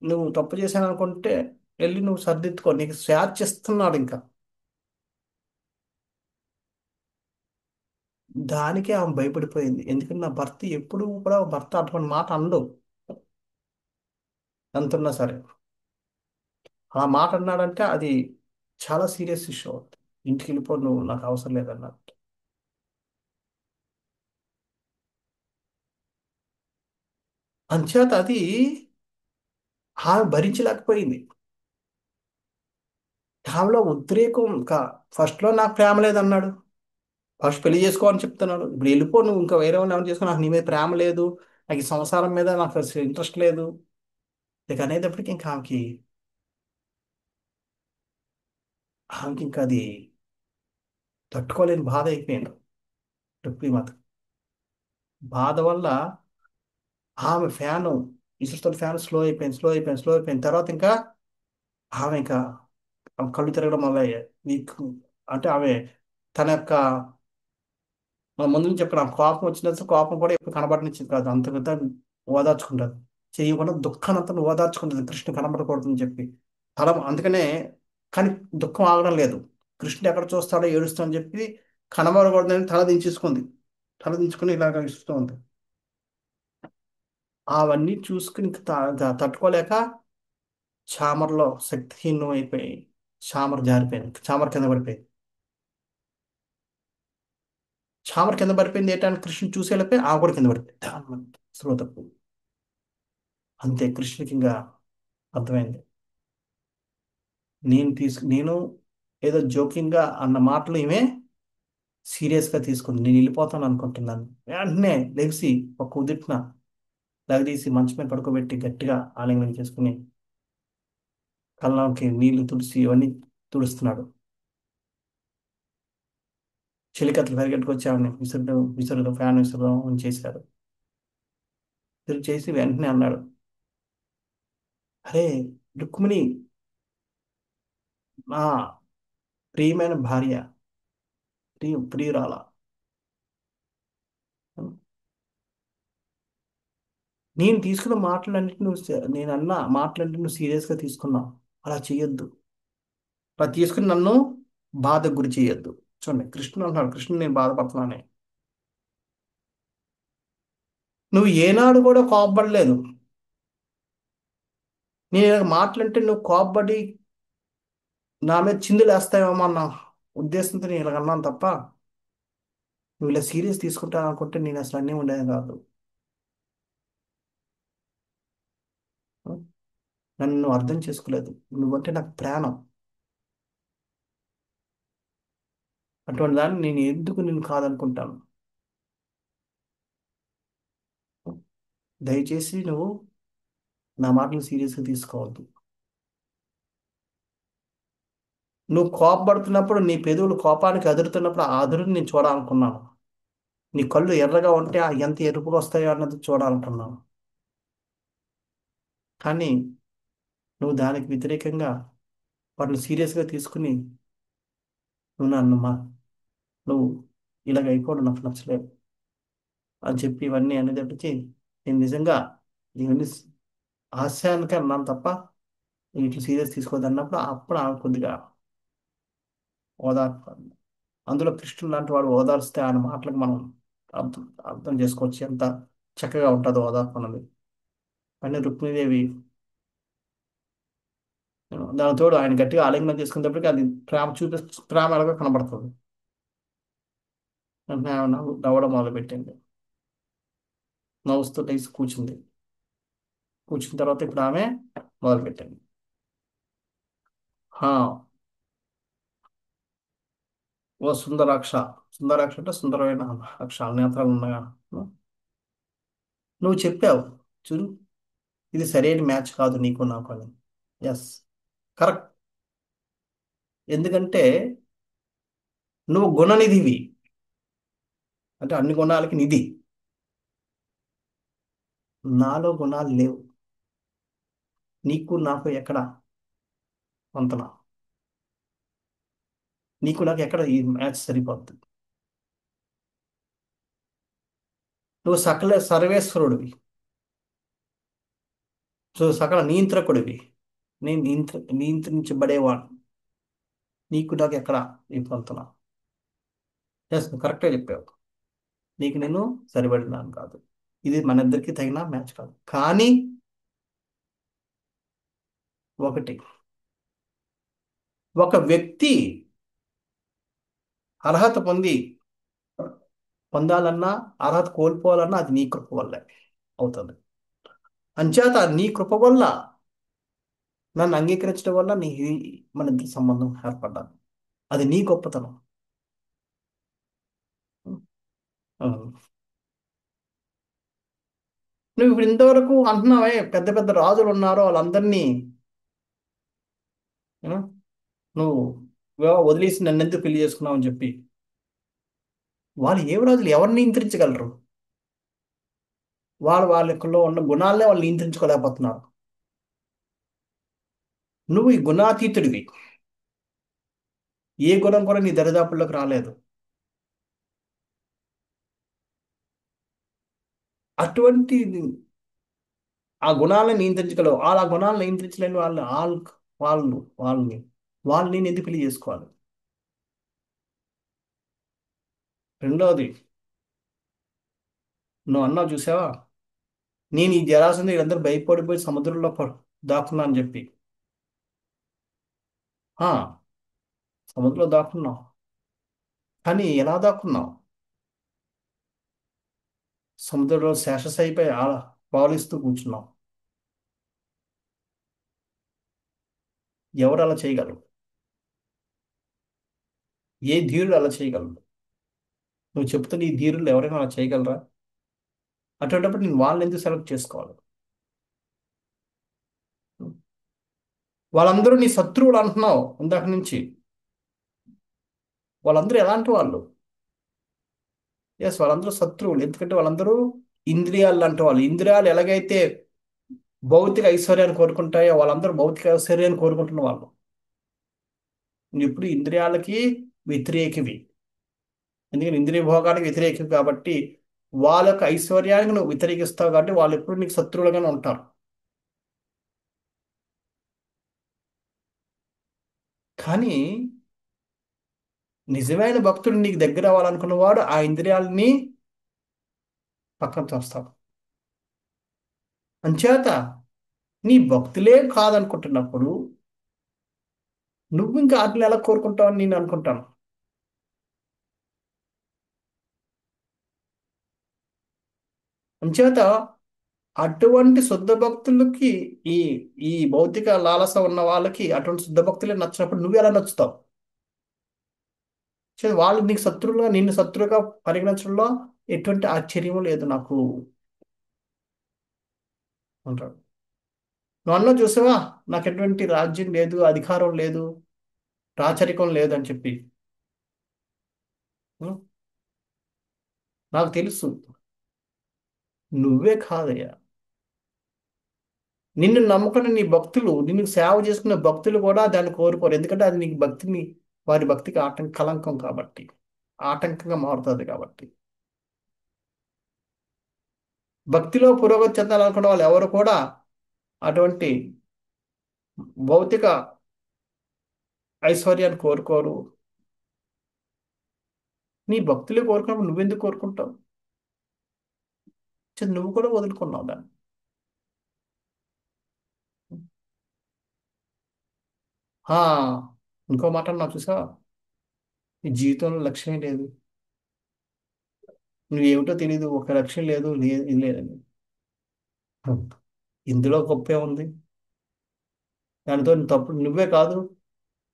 నువ్వు తప్పు చేశాను అనుకుంటే వెళ్ళి నువ్వు సర్దిద్దుకో, నీకు స్వేచ్ఛ ఇస్తున్నాడు ఇంకా. దానికే ఆమె భయపడిపోయింది, ఎందుకంటే నా భర్త ఎప్పుడు కూడా భర్త అటువంటి మాట అనడు, అంతున్నా సరే. ఆ మాట అన్నాడంటే అది చాలా సీరియస్ ఇష్యూ అవుతుంది. ఇంటికి వెళ్ళిపో, నువ్వు నాకు అవసరం లేదన్నట్టు. అంచేత అది ఆమె భరించలేకపోయింది. ఆమెలో ఉద్రేకం ఇంకా, ఫస్ట్లో నాకు ప్రేమ లేదన్నాడు, ఫస్ట్ పెళ్లి చేసుకో అని చెప్తున్నాడు, ఇప్పుడు వెళ్ళిపో నువ్వు ఇంకా వేరే వాళ్ళని ఎవరు చేసుకో, నాకు నీ మీద ప్రేమ లేదు, నాకు ఈ సంసారం మీద నాకు అసలు ఇంట్రెస్ట్ లేదు. ఇక అనేటప్పటికి ఇంకా ఆమెకి ఇంకా అది తట్టుకోలేని బాధ అయిపోయింది. రుక్మిణి మాత బాధ వల్ల ఆమె ఫ్యాను విసురుతున్న ఫ్యాన్ స్లో అయిపోయింది తర్వాత ఇంకా ఆమె ఇంకా ఆమె కళ్ళు తిరగడం వల్ల వీక్, అంటే ఆమె తన యొక్క మన ముందు నుంచి చెప్పిన కోపం వచ్చిన కోపం కూడా ఎప్పుడు కనబడనిచ్చింది కాదు, అంత పెద్ద ఓదార్చుకుంటారు, చేయకుండా దుఃఖాన్ని అంతా ఓదార్చుకుంటుంది కృష్ణ కనబడకూడదని చెప్పి. అందుకనే, కానీ దుఃఖం ఆగడం లేదు, కృష్ణుడు ఎక్కడ చూస్తాడో ఏడుస్తాడని చెప్పి కనబడకూడదని తల దించేసుకుంది, తల దించుకుని ఇలాగ ఇస్తూ ఉంది. అవన్నీ చూసుకుని ఇంక తట్టుకోలేక చామర్లో శక్తిహీనం అయిపోయి చామర్ జారిపోయింది, చామర్ కింద పడిపోయింది. చామర్ కింద పడిపోయింది ఏంటని కృష్ణుడు చూసి వెళ్ళిపోయి ఆ కూడా కింద పడిపోయింది స్లో తప్పు. అంతే కృష్ణుడికి ఇంకా అర్థమైంది, నేను ఏదో జోకింగ్ గా అన్న మాటలు ఈమె సీరియస్ గా తీసుకుంది, నేను వెళ్ళిపోతాను అనుకుంటున్నాను. వెంటనే లెగిసి ఒక కుదిటిన లగదీసి మంచం మీద పడుకోబెట్టి గట్టిగా ఆలింగనం చేసుకుని కళ్ళకి నీళ్లు తుడిసి ఇవన్నీ తుడుస్తున్నాడు. చెలికత్తలు పరిగెట్టుకు వచ్చి ఆవిడని విసురుడు ఫ్యాన్ విసురుదాం అని చేశాడు. చేసి వెంటనే అన్నాడు, అరే రుక్మిణి, నా ప్రియమైన భార్య, ప్రియురాల, నేను తీసుకున్న మాటలన్నిటి నేను అన్న మాటలన్నిటి నువ్వు సీరియస్గా తీసుకున్నావు, అలా చేయొద్దు, అలా తీసుకుని నన్ను బాధకు గురి చేయొద్దు. చూడండి కృష్ణుడు అంటున్నాడు, కృష్ణుడు నేను బాధపడుతున్నానే, నువ్వు ఏనాడు కూడా కోపపడలేదు, నేను ఇలా మాటలంటే నువ్వు కోపపడి నా మీద చిందులేస్తావేమో అన్నా, ఉద్దేశంతో నేను ఇలా అన్నాను తప్ప నువ్వు ఇలా సీరియస్ తీసుకుంటాను అనుకుంటే నేను అసలు అన్నీ ఉండేది కాదు. నన్ను నువ్వు అర్థం చేసుకోలేదు. నువ్వంటే నాకు ప్రాణం. అటువంటి దాన్ని నేను ఎందుకు నిన్ను కాదనుకుంటాను? దయచేసి నువ్వు నా మాటలు సీరియస్గా తీసుకోవద్దు. నువ్వు కోపపడుతున్నప్పుడు నీ పెదవులు కోపానికి అదురుతున్నప్పుడు ఆ అదురుని నేను చూడాలనుకున్నాను. నీ కళ్ళు ఎర్రగా ఉంటే ఆ ఎంత ఎరుపుగా వస్తాయో అన్నది చూడాలనుకున్నాను. కానీ నువ్వు దానికి వ్యతిరేకంగా వాటిని సీరియస్గా తీసుకుని నువ్వు నన్ను నువ్వు ఇలాగ అయిపోవడం నాకు నచ్చలేదు అని చెప్పి ఇవన్నీ అనేటప్పటికీ నేను నిజంగా ఇవన్నీ హాస్యానికి అన్నాను తప్ప ఇట్లా సీరియస్ తీసుకోవద్దు అన్నప్పుడు అప్పుడు ఆమె కొద్దిగా ఓదార్పు. అందులో కృష్ణుడు లాంటి వాడు ఓదార్స్తే ఆయన మాటలకు మనం అర్థం అర్థం చేసుకోవచ్చు ఎంత చక్కగా ఉంటుందో ఓదార్పు అన్నది. కానీ రుక్మిణీదేవి దాని తోడు ఆయన గట్టిగా ఆలింగనం చేసుకునేటప్పటికి అది ప్రేమ ప్రేమ ఎలాగో కనబడుతుంది. వెంటనే ఆమె నవ్వడం మొదలుపెట్టింది. నవ్వుతూ లేచి కూర్చుంది. కూర్చున్న తర్వాత ఇప్పుడు ఆమె మొదలుపెట్టింది. హా, ఓ సుందరాక్ష. సుందరాక్ష అంటే సుందరమైన అక్షరాలు నేత్రాలు ఉన్నాయా? నువ్వు చెప్పావు చూడు, ఇది సరైన మ్యాచ్ కాదు నీకు నాకు అని. Yes, correct. ఎందుకంటే నువ్వు గుణనిధివి, అంటే అన్ని గుణాలకి నిధి. నాలో గుణాలు లేవు. నీకు నాకు ఎక్కడ వంతన? నీకు నాకు ఎక్కడ ఈ మ్యాచ్ సరిపోతుంది? నువ్వు సకల సర్వేశ్వరుడివి. సో సకల నియంత్రకుడివి. నేను నియంత్రించబడేవాడు. నీకు నాకు ఎక్కడ ఈ పొంతన? ఎస్, నువ్వు కరెక్ట్గా చెప్పావు. నీకు నేను సరిపడినాను కాదు. ఇది మన ఇద్దరికి తగిన మ్యాచ్ కాదు. కానీ ఒకటి, ఒక వ్యక్తి అర్హత పొందాలన్నా, అర్హత కోల్పోవాలన్నా అది నీ కృప వల్లే అవుతుంది. అంచేత నీ కృప వల్ల నన్ను అంగీకరించడం వల్ల మన ఇద్దరి సంబంధం ఏర్పడ్డాను. అది నీ గొప్పతనం. అవును. నువ్వు ఇప్పుడు ఇంతవరకు అంటున్నావే పెద్ద పెద్ద రాజులు ఉన్నారో వాళ్ళందరినీ ఆ, నువ్వు వదిలేసి నన్ను ఎందుకు పెళ్లి చేసుకున్నావు అని చెప్పి. వాళ్ళు ఏ రాజులు ఎవరిని నియంత్రించగలరు? వాళ్ళలో ఉన్న గుణాలనే వాళ్ళు నియంత్రించుకోలేకపోతున్నారు. నువ్వు ఈ గుణాతీతుడివి. ఏ గుణం కూడా నీ దరిదాపుల్లోకి రాలేదు. అటువంటి ఆ గుణాలను నియంత్రించగలవు. ఆ గుణాలను నియంత్రించలేని వాళ్ళు వాళ్ళని వాళ్ళని నేను ఎందుకు పెళ్లి చేసుకోవాలి? రెండవది, నువ్వు అన్నావు చూసావా, నేను ఈ జరాసంధి వీళ్ళందరూ భయపడిపోయి సముద్రంలో దాక్కున్నా అని చెప్పి. ఆ, సముద్రంలో దాక్కున్నావు. కానీ ఎలా దాక్కున్నావు? సముద్రంలో శేషశైపై పాలిస్తూ కూర్చున్నావు. ఎవరు అలా చేయగలరు? ఏ ధీరుడు అలా చేయగలరు? నువ్వు చెప్తున్న ఈ ధీరులు ఎవరైనా అలా చేయగలరా? అటువంటిప్పుడు నేను వాళ్ళని ఎందుకు సెలెక్ట్ చేసుకోవాలి? వాళ్ళందరూ నీ శత్రువులు అంటున్నావు ఇందాక నుంచి. వాళ్ళందరూ ఎలాంటి వాళ్ళు? ఎస్, వాళ్ళందరూ శత్రువులు. ఎందుకంటే వాళ్ళందరూ ఇంద్రియాలు లాంటి వాళ్ళు. ఇంద్రియాలు ఎలాగైతే భౌతిక ఐశ్వర్యాన్ని కోరుకుంటాయో వాళ్ళందరూ భౌతిక ఐశ్వర్యాన్ని కోరుకుంటున్న వాళ్ళు. నువ్వు ఇప్పుడు ఇంద్రియాలకి వ్యతిరేకివి. ఎందుకంటే ఇంద్రియ భోగానికి వ్యతిరేకివి కాబట్టి వాళ్ళ యొక్క ఐశ్వర్యానికి నువ్వు వ్యతిరేకిస్తావు కాబట్టి వాళ్ళు ఎప్పుడు నీకు శత్రువులుగానే ఉంటారు. కానీ నిజమైన భక్తుడు నీకు దగ్గర అవ్వాలనుకున్నవాడు ఆ ఇంద్రియాలని పక్కన తోస్తాడు. అంచేత నీ భక్తులే కాదనుకుంటున్నప్పుడు నువ్వు ఇంకా వాటిని ఎలా కోరుకుంటావని నేను అనుకుంటాను. అంచేత అటువంటి శుద్ధ భక్తులకి ఈ ఈ భౌతిక లాలస ఉన్న వాళ్ళకి అటువంటి శుద్ధ భక్తులే నచ్చినప్పుడు నువ్వు ఎలా నచ్చుతావు? వాళ్ళు నీకు శత్రువులుగా నిన్ను శత్రువుగా పరిగణించడంలో ఎటువంటి ఆశ్చర్యము లేదు నాకు అంటాడు. నువ్వు అన్నా చూసావా, నాకు ఎటువంటి రాజ్యం లేదు, అధికారం లేదు, రాచరికం లేదు అని చెప్పి. ఉం? నాకు తెలుసు. నువ్వే కాదయ్యా, నిన్ను నమ్ముకున్న నీ భక్తులు, నిన్ను సేవ చేసుకున్న భక్తులు కూడా దాన్ని కోరుకోరు. ఎందుకంటే అది నీకు భక్తిని, వారి భక్తికి కలంకం కాబట్టి, ఆటంకంగా మారుతుంది కాబట్టి. భక్తిలో పురోగతి చెందాలనుకున్న వాళ్ళు ఎవరు కూడా అటువంటి భౌతిక ఐశ్వర్యాన్ని కోరుకోరు. నీ భక్తులే కోరుకున్నప్పుడు నువ్వెందుకు కోరుకుంటావు? నువ్వు కూడా వదులుకున్నావు దాన్ని. ఆ, ఇంకో మాట నాకు చూసావా, నీ జీవితంలో లక్ష్యం లేదు, నువ్వేమిటో తెలియదు, ఒక లక్ష్యం లేదు, ఇది లేదని. ఇందులో గొప్పే ఉంది. దానితో తప్పుడు నువ్వే కాదు,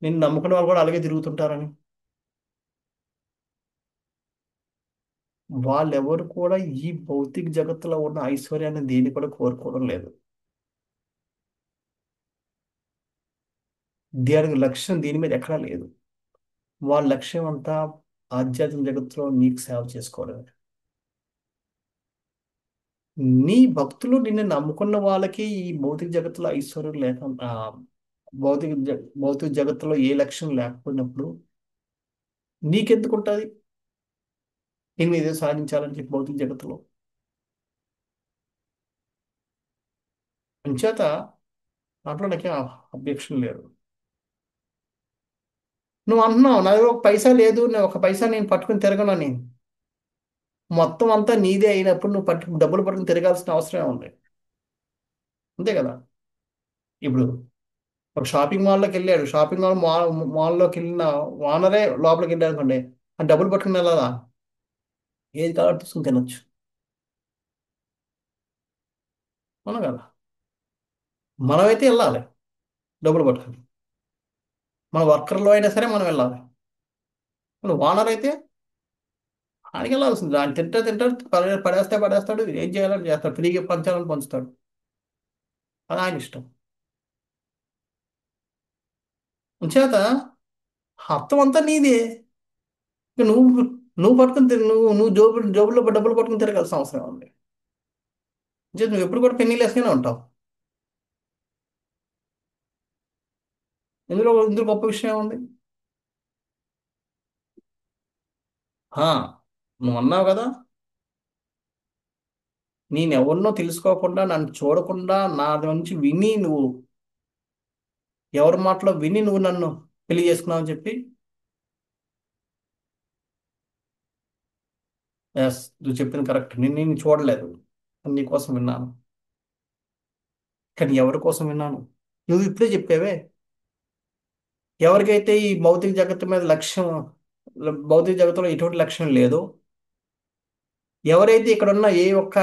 నిన్ను నమ్ముకునే వాళ్ళు కూడా అలాగే తిరుగుతుంటారని. వాళ్ళెవరు కూడా ఈ భౌతిక జగత్తులో ఉన్న ఐశ్వర్యాన్ని దేన్ని కూడా కోరుకోవడం లేదు. దానికి లక్ష్యం దీని మీద ఎక్కడా లేదు. వాళ్ళ లక్ష్యం అంతా ఆధ్యాత్మిక జగత్తులో నీకు సేవ చేసుకోవడమే. నీ భక్తులు నిన్ను నమ్ముకున్న వాళ్ళకి ఈ భౌతిక జగత్తులో ఐశ్వర్యం లేకుండా, భౌతిక జగత్తులో ఏ లక్ష్యం లేకపోయినప్పుడు నీకెందుకు ఉంటుంది నేను ఇదే సాధించాలని చెప్పి భౌతిక జగత్తులో? అంచేత దాంట్లో నాకేం అబ్జెక్షన్ లేదు. నువ్వు అంటున్నావు నా దగ్గర ఒక పైసా లేదు, ఒక పైసా నేను పట్టుకుని తిరగను అని. మొత్తం అంతా నీదే అయినప్పుడు నువ్వు డబ్బులు పట్టుకుని తిరగాల్సిన అవసరమే ఉంది. అంతే కదా. ఇప్పుడు ఒక షాపింగ్ మాల్లోకి వెళ్ళాడు, షాపింగ్ మాల్లోకి వెళ్ళిన ఓనరే లోపలికి వెళ్ళాడు అనుకోండి, ఆ డబ్బులు పట్టుకుని వెళ్ళాలా? ఏది కావాలో తీసుకుని తినొచ్చు. అవునా కదా. మనమైతే వెళ్ళాలి డబ్బులు పట్టుకుని. మన వర్కర్లో అయినా సరే మనం వెళ్ళాలి. మన ఓనర్ అయితే ఆయనకి వెళ్ళాల్సింది. ఆయన తింటాడు, పడేస్తాడు, ఏం చేయాలని చేస్తాడు, ఫ్రీగా పంచాలని పంచుతాడు. అది ఆయన ఇష్టం. చేత హస్తం అంతా నీదే. ఇక నువ్వు పట్టుకుని నువ్వు జోబులో డబ్బులు పట్టుకుని తిరగాల్సిన అవసరం ఉంది. నువ్వు ఎప్పుడు కూడా పెన్నీలు వేసుకునే ఉంటావు. ఇందులో గొప్ప విషయం ఉంది. ఆ, నువ్వు అన్నావు కదా, నేను ఎవరినో తెలుసుకోకుండా, నన్ను చూడకుండా, నా నుంచి విని నువ్వు, ఎవరి మాటలో విని నువ్వు నన్ను పెళ్లి చేసుకున్నావు అని చెప్పి. ఎస్, నువ్వు చెప్పింది కరెక్ట్. నేను చూడలేదు, నీ కోసం విన్నాను. కానీ ఎవరి కోసం విన్నాను? నువ్వు ఇప్పుడే చెప్పావే. ఎవరికైతే ఈ భౌతిక జగత్తు మీద లక్ష్యం, భౌతిక జగత్తులో ఎటువంటి లక్ష్యం లేదు, ఎవరైతే ఇక్కడ ఉన్న ఏ ఒక్క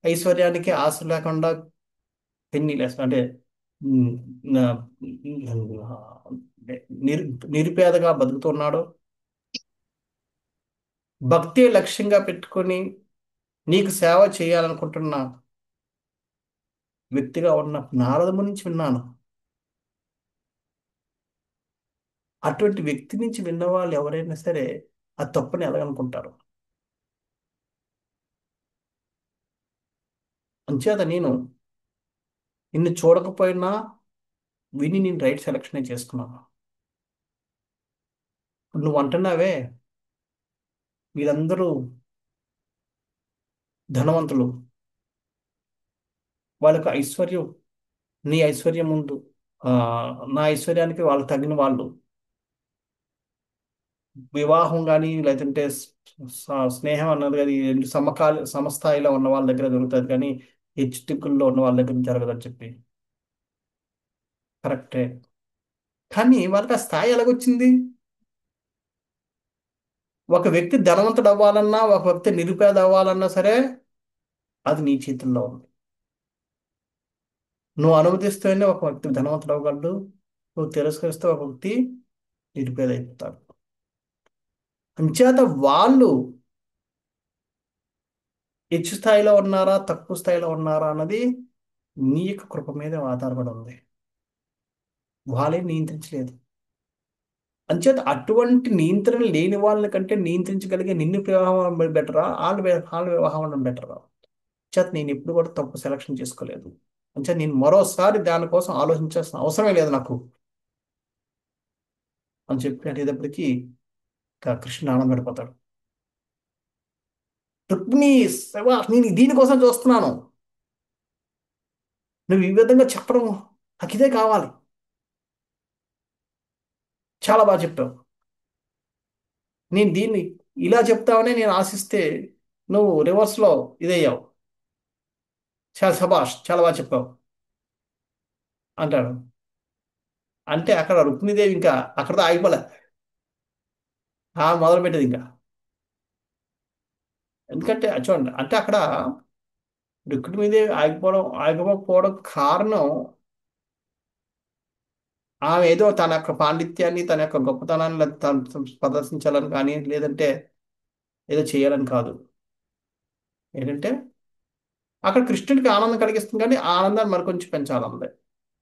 ఐశ్వర్యానికి ఆశ లేకుండా పెన్ని లేస్తారు అంటే, ఉమ్, నా- నిరు నిరుపేదగా బతుకుతున్నాడో, భక్తి లక్ష్యంగా పెట్టుకొని నీకు సేవ చేయాలనుకుంటున్న వ్యక్తిగా ఉన్న నారదము నుంచి విన్నాను. అటువంటి వ్యక్తి నుంచి విన్నవాళ్ళు ఎవరైనా సరే ఆ తప్పని ఎలాగనుకుంటారు. అంచేత నేను నిన్ను చూడకపోయినా విని నేను రైట్ సెలక్షనే చేసుకున్నాను. ఇప్పుడు నువ్వు అంటున్నావే, వీళ్ళందరూ ధనవంతులు, వాళ్ళకి ఐశ్వర్యం నీ ఐశ్వర్యం ముందు, ఆ, నా ఐశ్వర్యానికి వాళ్ళు తగిన వాళ్ళు. వివాహం కానీ లేదంటే స్నేహం అన్నది కానీ రెండు సమస్థాయిలో ఉన్న వాళ్ళ దగ్గర దొరుకుతుంది, కానీ హెచ్చుటిక్కుల్లో ఉన్న వాళ్ళ దగ్గర జరగదని చెప్పి. కరెక్టే. కానీ వాళ్ళకి ఆ స్థాయి ఎలాగొచ్చింది? ఒక వ్యక్తి ధనవంతుడు అవ్వాలన్నా, ఒక వ్యక్తి నిరుపేద అవ్వాలన్నా సరే అది నీ చేతుల్లో ఉంది. నువ్వు అనుమతిస్తేనే ఒక వ్యక్తి ధనవంతుడు అవ్వగలడు. నువ్వు తిరస్కరిస్తే ఒక వ్యక్తి నిరుపేదైపోతాడు. అంచేత వాళ్ళు హెచ్చు స్థాయిలో ఉన్నారా, తక్కువ స్థాయిలో ఉన్నారా అన్నది నీ యొక్క కృప మీద ఆధారపడి ఉంది. వాళ్ళే నియంత్రించలేదు. అంచేత అటువంటి నియంత్రణ లేని వాళ్ళ కంటే నియంత్రించగలిగే నిన్ను వివాహం బెటరా, వాళ్ళ వివాహం అవడం బెటరా? చేత నేను ఎప్పుడు కూడా తప్పు సెలక్షన్ చేసుకోలేదు. అంచేత నేను మరోసారి దానికోసం ఆలోచించాల్సిన అవసరమే లేదు నాకు అని చెప్పి అనేటప్పటికీ ఇక కృష్ణుడు ఆనందపడిపోతాడు. రుక్మిణి, శివ, నేను దీనికోసం చూస్తున్నాను. నువ్వు ఈ విధంగా చెప్పడం నాకు ఇదే కావాలి. చాలా బాగా చెప్పావు. నేను దీన్ని ఇలా చెప్తావనే నేను ఆశిస్తే నువ్వు రివర్స్లో ఇదయ్యావు. చాలా సబాష్, చాలా బాగా చెప్పావు అంటాడు. అంటే అక్కడ రుక్మిణీదేవి ఇంకా అక్కడతో ఆగిపోలే. మొదలు పెట్టేది ఇంకా. ఎందుకంటే చూడండి, అంటే అక్కడ రుక్మిణీదేవి ఆగిపోకపోవడం కారణం ఆమె ఏదో తన యొక్క పాండిత్యాన్ని, తన యొక్క గొప్పతనాన్ని తను ప్రదర్శించాలని కానీ, లేదంటే ఏదో చేయాలని కాదు. ఏంటంటే అక్కడ కృష్ణుడికి ఆనందం కలిగిస్తుంది, కానీ ఆ ఆనందాన్ని మరికొంచెం పెంచాలి అంతే.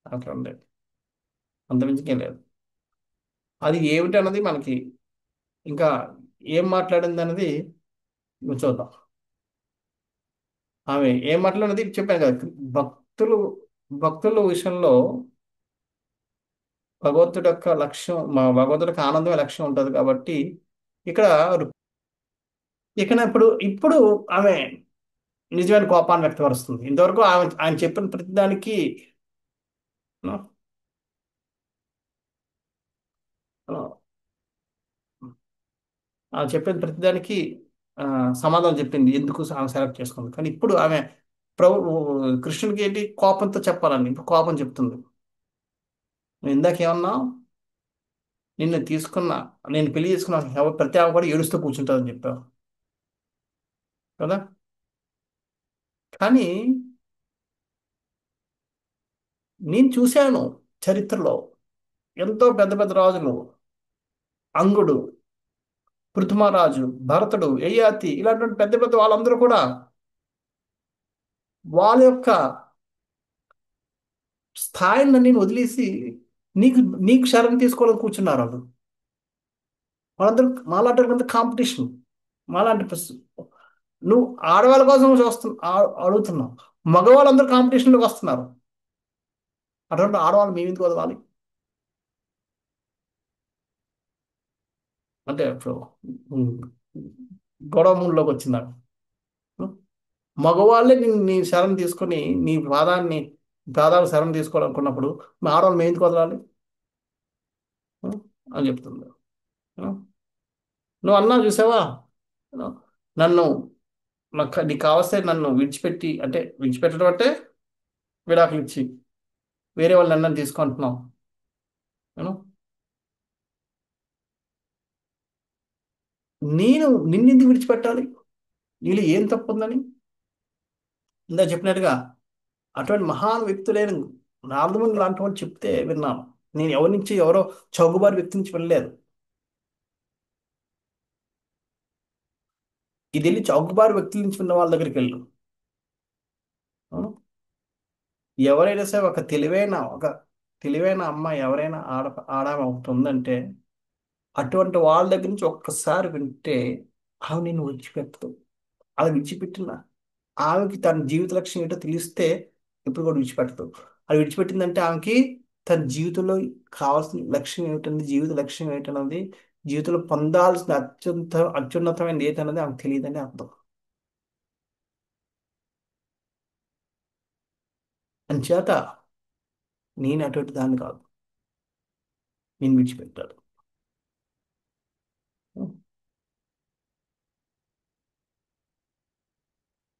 అక్కడ ఉంది, అంతమించుకేం లేదు. అది ఏమిటి అన్నది మనకి ఇంకా ఏం మాట్లాడింది అన్నది చూద్దాం. ఆమె ఏం మాట్లాడినది చెప్పాను కదా. భక్తులు భక్తుల విషయంలో భగవంతుడి యొక్క లక్ష్యం, మా భగవంతుడికి ఆనందమే లక్ష్యం ఉంటుంది కాబట్టి ఇక్కడ ఇక్కడ ఇప్పుడు ఆమె నిజమైన కోపాన్ని వ్యక్తపరుస్తుంది. ఇంతవరకు ఆయన చెప్పిన ప్రతిదానికి no, no, ఆమె చెప్పిన ప్రతిదానికి ఆ, సమాధానం చెప్పింది, ఎందుకు ఆమె సెలెక్ట్ చేసుకుంది. కానీ ఇప్పుడు ఆమె ప్రభు కృష్ణుడికి ఏంటి కోపంతో చెప్పాలని ఇప్పుడు కోపం చెప్తుంది. నువ్వు ఇందాక ఏమన్నా, నిన్ను తీసుకున్న నేను పెళ్లి చేసుకున్న ప్రతి ఆమె కూడా ఏడుస్తూ కూర్చుంటుందని చెప్పావు కదా. కానీ నేను చూశాను చరిత్రలో ఎంతో పెద్ద పెద్ద రాజులు, అంగుడు, పృథ్వరాజు, భరతుడు, యయాతి, ఇలాంటి పెద్ద పెద్ద వాళ్ళందరూ కూడా వాళ్ళ యొక్క స్థాయిని నేను వదిలేసి నీకు నీకు శరణ్ తీసుకోవాలని కూర్చున్నారు వాళ్ళు. వాళ్ళందరూ మాలాంటి కాంపిటీషన్, మాలాంటి నువ్వు ఆడవాళ్ళ కోసం అడుగుతున్నావు. మగవాళ్ళందరూ కాంపిటీషన్లోకి వస్తున్నారు. అటువంటి ఆడవాళ్ళు మేము ఎందుకు వదవాలి? అంటే ఇప్పుడు ఉమ్, గొడవ మూడులోకి వచ్చిందాడు. మగవాళ్ళే నీ శరణ్ తీసుకొని నీ పాదాలు శరణ్ తీసుకోవాలనుకున్నప్పుడు మా ఆడవాళ్ళు మేము ఎందుకు వదలాలి? ఉం? అని చెప్తుంది. ఉం? నువ్వు అన్నా చూసావా, ఉం? నన్ను నీకు కావస్తే నన్ను విడిచిపెట్టి, అంటే విడిచిపెట్టడం అంటే విడాకులు ఇచ్చి వేరే వాళ్ళు నన్ను తీసుకుంటున్నావు. ఉం? నేను నిన్నెందుకు విడిచిపెట్టాలి? నీళ్ళు ఏం తప్పు ఉందని ఇందా చెప్పినట్టుగా అటువంటి మహాన్ వ్యక్తులైన నారదముని లాంటి వాళ్ళు చెప్తే విన్నాను. నేను ఎవరి నుంచి ఎవరో చౌకబారు వ్యక్తి నుంచి వినలేదు. ఇది వెళ్ళి చౌకబారు వ్యక్తుల నుంచి విన్న వాళ్ళ దగ్గరికి వెళ్ళు. అవును? ఎవరైనా సరే ఒక తెలివైన అమ్మాయి, ఎవరైనా ఆడామె ఒకటి ఉందంటే అటువంటి వాళ్ళ దగ్గర నుంచి ఒక్కసారి వింటే ఆమె నేను విడిచిపెట్టదు. అది విడిచిపెట్టిన ఆమెకి తన జీవిత లక్ష్యం ఏంటో తెలిస్తే ఎప్పుడు కూడా విడిచిపెట్టదు. అది విడిచిపెట్టిందంటే ఆమెకి తన జీవితంలో కావాల్సిన లక్ష్యం ఏమిటంది, జీవిత లక్ష్యం ఏంటన్నది, జీవితంలో పొందాల్సిన అత్యున్నతమైన ఏంటన్నది ఆమెకు తెలియదని అర్థం. అంచేత నేను అటువంటి దాన్ని కాదు, నేను విడిచిపెట్టాడు.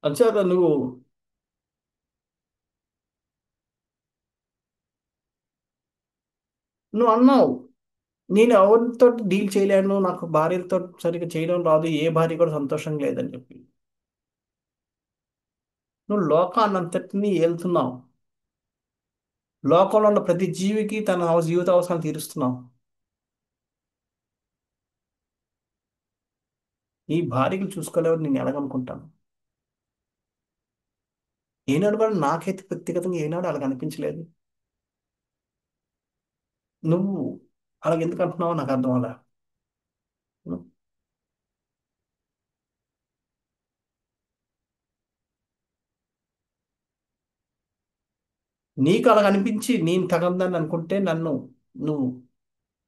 అంచేత నువ్వు అన్నావు, నేను ఎవరితో డీల్ చేయలేను, నాకు భార్యలతో సరిగ్గా చేయడం రాదు, ఏ భార్య కూడా సంతోషంగా లేదని చెప్పి. నువ్వు లోకాన్నంతటినీ ఏలుతున్నావు. లోకంలో ఉన్న ప్రతి జీవికి తన జీవిత అవసరాలు తీరుస్తున్నావు. ఈ భార్యను చూసుకోలేవని నేను ఎలాగనుకుంటాను? ఏనాడు కూడా నాకైతే వ్యక్తిగతంగా ఏనాడు అలాగ అనిపించలేదు. నువ్వు అలాగ ఎందుకు అంటున్నావో నాకు అర్థం అలా. నీకు అలాగ అనిపించి నేను తగందని అనుకుంటే నన్ను నువ్వు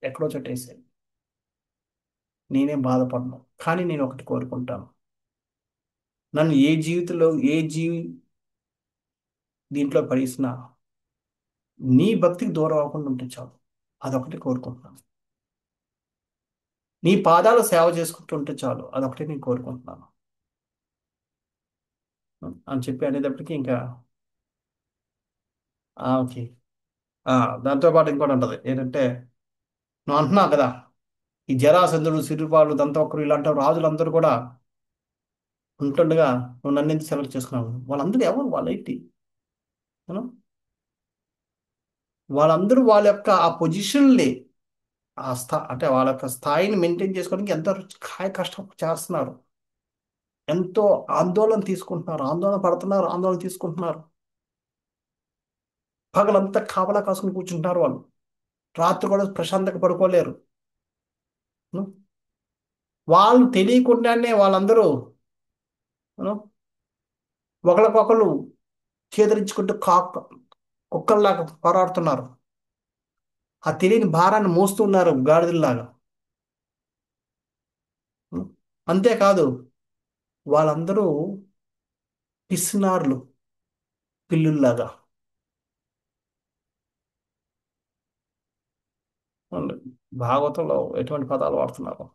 ఎక్కడో చోటేసావు. నేనేం బాధపడను. కానీ నేను ఒకటి కోరుకుంటాను. నన్ను ఏ జీవితంలో ఏ జీవి దీంట్లో పడేసినా నీ భక్తికి దూరం అవ్వకుండా ఉంటే చాలు. అదొకటి కోరుకుంటున్నాను. నీ పాదాలు సేవ చేసుకుంటూ ఉంటే చాలు. అదొకటి నేను కోరుకుంటున్నాను అని చెప్పి అనేటప్పటికీ ఇంకా ఓకే. ఆ, దాంతో పాటు ఇంకోటి ఉంటది ఏంటంటే, నువ్వు అంటున్నావు కదా, ఈ జరాసంధుడు సిరుపాలు దంతవక్రులు ఇలాంటి రాజులందరూ కూడా ఉంటుండగా నువ్వు నన్ను ఎందుకు సెలెక్ట్ చేసుకున్నావు? వాళ్ళందరూ ఎవరు? వాళ్ళేంటి? you know? వాళ్ళందరూ వాళ్ళ యొక్క ఆ పొజిషన్ని, అంటే వాళ్ళ యొక్క స్థాయిని మెయింటైన్ చేసుకోవడానికి ఎంతో కాయ కష్టం చేస్తున్నారు. ఎంతో ఆందోళన తీసుకుంటున్నారు, ఆందోళన పడుతున్నారు, ఆందోళన తీసుకుంటున్నారు. పగలంతా కాపలా కాసుకుని కూర్చుంటున్నారు వాళ్ళు. రాత్రి కూడా ప్రశాంతంగా పడుకోలేరు. you వాళ్ళు తెలియకుండానే వాళ్ళందరూ you know, ఒకరికొకరు చేదరించుకుంటూ కుక్కల్లాగా పోరాడుతున్నారు. ఆ తెలియని భారాన్ని మోస్తున్నారు గాడిదల్లాగా. అంతేకాదు, వాళ్ళందరూ పిసినారులు, పిల్లుల్లాగా. ఉంది. భాగవతంలో ఎటువంటి పదాలు వాడుతున్నారు?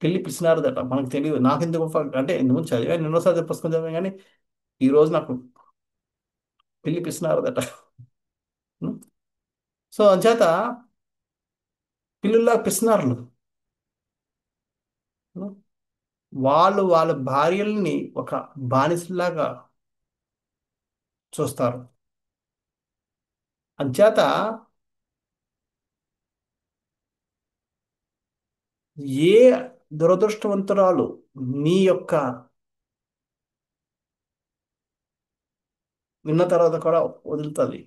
పిల్లి పిసినారుదట, మనకు తెలియదు. నాకెందుకు అంటే ఇంతకుముందు చదివాను, ఎన్నోసార్లు పుస్తకం చదివాను, కానీ ఈ రోజు నాకు పిల్లి పిసినారుదట. సో అంచేత పిల్లుల్లా పిసినారులు. వాళ్ళు వాళ్ళ భార్యల్ని ఒక బానిసలాగా చూస్తారు. అంచేత ఏ దురదృష్టవంతురాలు నీ యొక్క విన్న తర్వాత కూడా వదులుతుంది.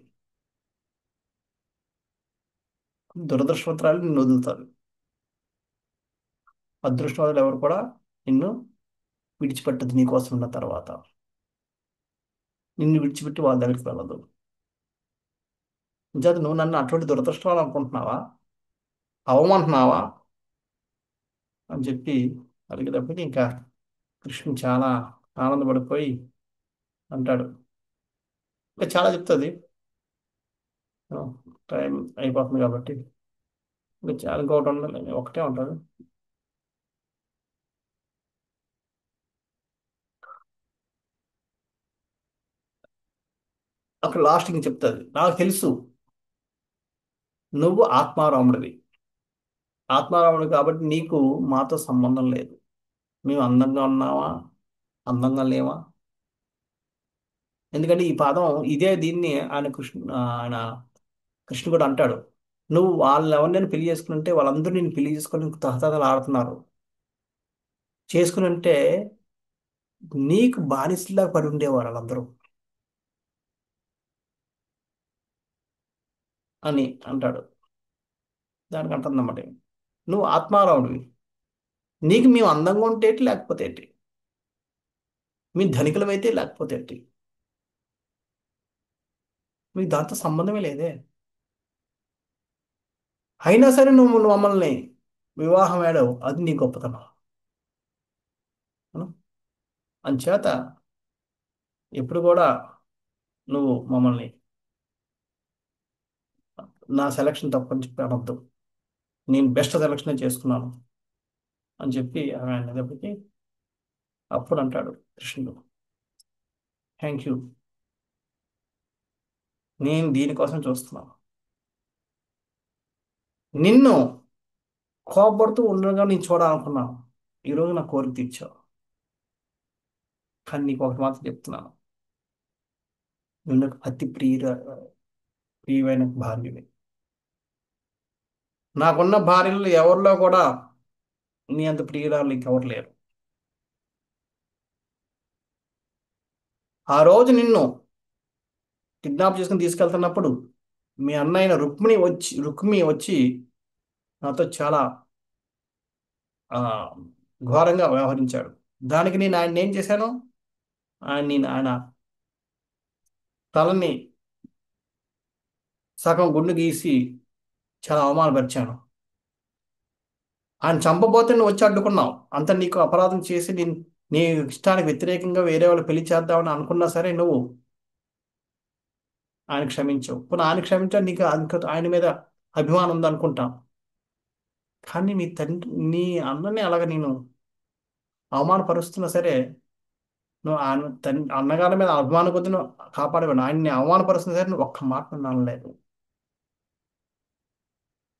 దురదృష్టవంతురాలు నిన్ను వదులుతారు. అదృష్టవంతులు ఎవరు కూడా నిన్ను విడిచిపెట్టదు. నీకోసం ఉన్న తర్వాత నిన్ను విడిచిపెట్టి వాళ్ళ దగ్గరికి వెళ్ళదు. నిజాలు నువ్వు నన్ను అటువంటి దురదృష్టవాలు అనుకుంటున్నావా? అవమంటున్నావా అని చెప్పి అడిగేటప్పటికి ఇంకా కృష్ణుడు చాలా ఆనందపడిపోయి అంటాడు. ఇంకా చాలా చెప్తుంది. టైం అయిపోతుంది కాబట్టి ఇంకా చాలా ఇంకొకటి ఉండాలి, ఒకటే ఉంటుంది. అక్కడ లాస్ట్ ఇంక చెప్తుంది, నాకు తెలుసు నువ్వు ఆత్మారాముడివి. ఆత్మారాముడు కాబట్టి నీకు మాతో సంబంధం లేదు. మేము అందంగా ఉన్నావా, అందంగా లేవా? ఎందుకంటే ఈ పదం ఇదే, దీన్ని ఆయన కృష్ణుడు కూడా అంటాడు. నువ్వు వాళ్ళని ఎవరినైనా పెళ్లి చేసుకుంటే వాళ్ళందరూ నేను పెళ్లి చేసుకొని తహతహలు ఆడుతున్నారు. చేసుకుని ఉంటే నీకు బానిసలా పడి ఉండేవారు వాళ్ళందరూ అని అంటాడు. దానికి అంటుందన్నమాట, నువ్వు ఆత్మారాముడివి. నీకు మేము అందంగా ఉంటే ఏంటి, లేకపోతే ఏంటి? మీ ధనికులమైతే లేకపోతే ఏంటి? మీకు దాంతో సంబంధమే లేదే. అయినా సరే నువ్వు మమ్మల్ని వివాహం ఆడావు, అది నీ గొప్పతనం. అవును? అంచేత ఎప్పుడు కూడా నువ్వు మమ్మల్ని నా సెలక్షన్ తప్పని చెప్పి అనొద్దు. నేను బెస్ట్ సెలక్షన్ చేసుకున్నాను అని చెప్పి ఆయన అనేటప్పటికీ అప్పుడు అంటాడు కృష్ణుడు, థ్యాంక్ యూ, నేను దీనికోసం చూస్తున్నాను. నిన్ను కోపడుతూ ఉండగా నేను చూడాలనుకున్నాను. ఈరోజు నా కోరిక తీర్చావు. కానీ నీకు ఒకటి మాత్రం చెప్తున్నాను, నువ్వు నాకు అతి ప్రియమైన భార్యవి. నాకున్న భార్యలు ఎవరిలో కూడా నీ అంత ప్రియురాలు ఇంకెవరు లేరు. ఆ రోజు నిన్ను కిడ్నాప్ చేసుకుని తీసుకెళ్తున్నప్పుడు మీ అన్నయ్య రుక్మి వచ్చి నాతో చాలా ఆ, ఘోరంగా వ్యవహరించాడు. దానికి నేను ఆయన ఏం చేశాను, ఆయన తలని సగం గుండు గీసి చాలా అవమానపరిచాను. ఆయన చంపబోతే నువ్వు వచ్చి అడ్డుకున్నావు. అంత నీకు అపరాధం చేసి నీ ఇష్టానికి వ్యతిరేకంగా వేరే వాళ్ళు పెళ్లి చేద్దామని అనుకున్నా సరే నువ్వు ఆయన క్షమించవు. పునః ఆయన క్షమించా, నీకు ఆయన మీద అభిమానం ఉందనుకుంటాం. కానీ నీ అన్నని అలాగ నేను అవమానపరుస్తున్నా సరే, నువ్వు ఆయన అన్నగారి మీద అభిమానం కొద్ది నువ్వు కాపాడేవాడు. ఆయన్ని అవమానపరుస్తున్నా సరే నువ్వు ఒక్క మాట నన్ను అనలేదు.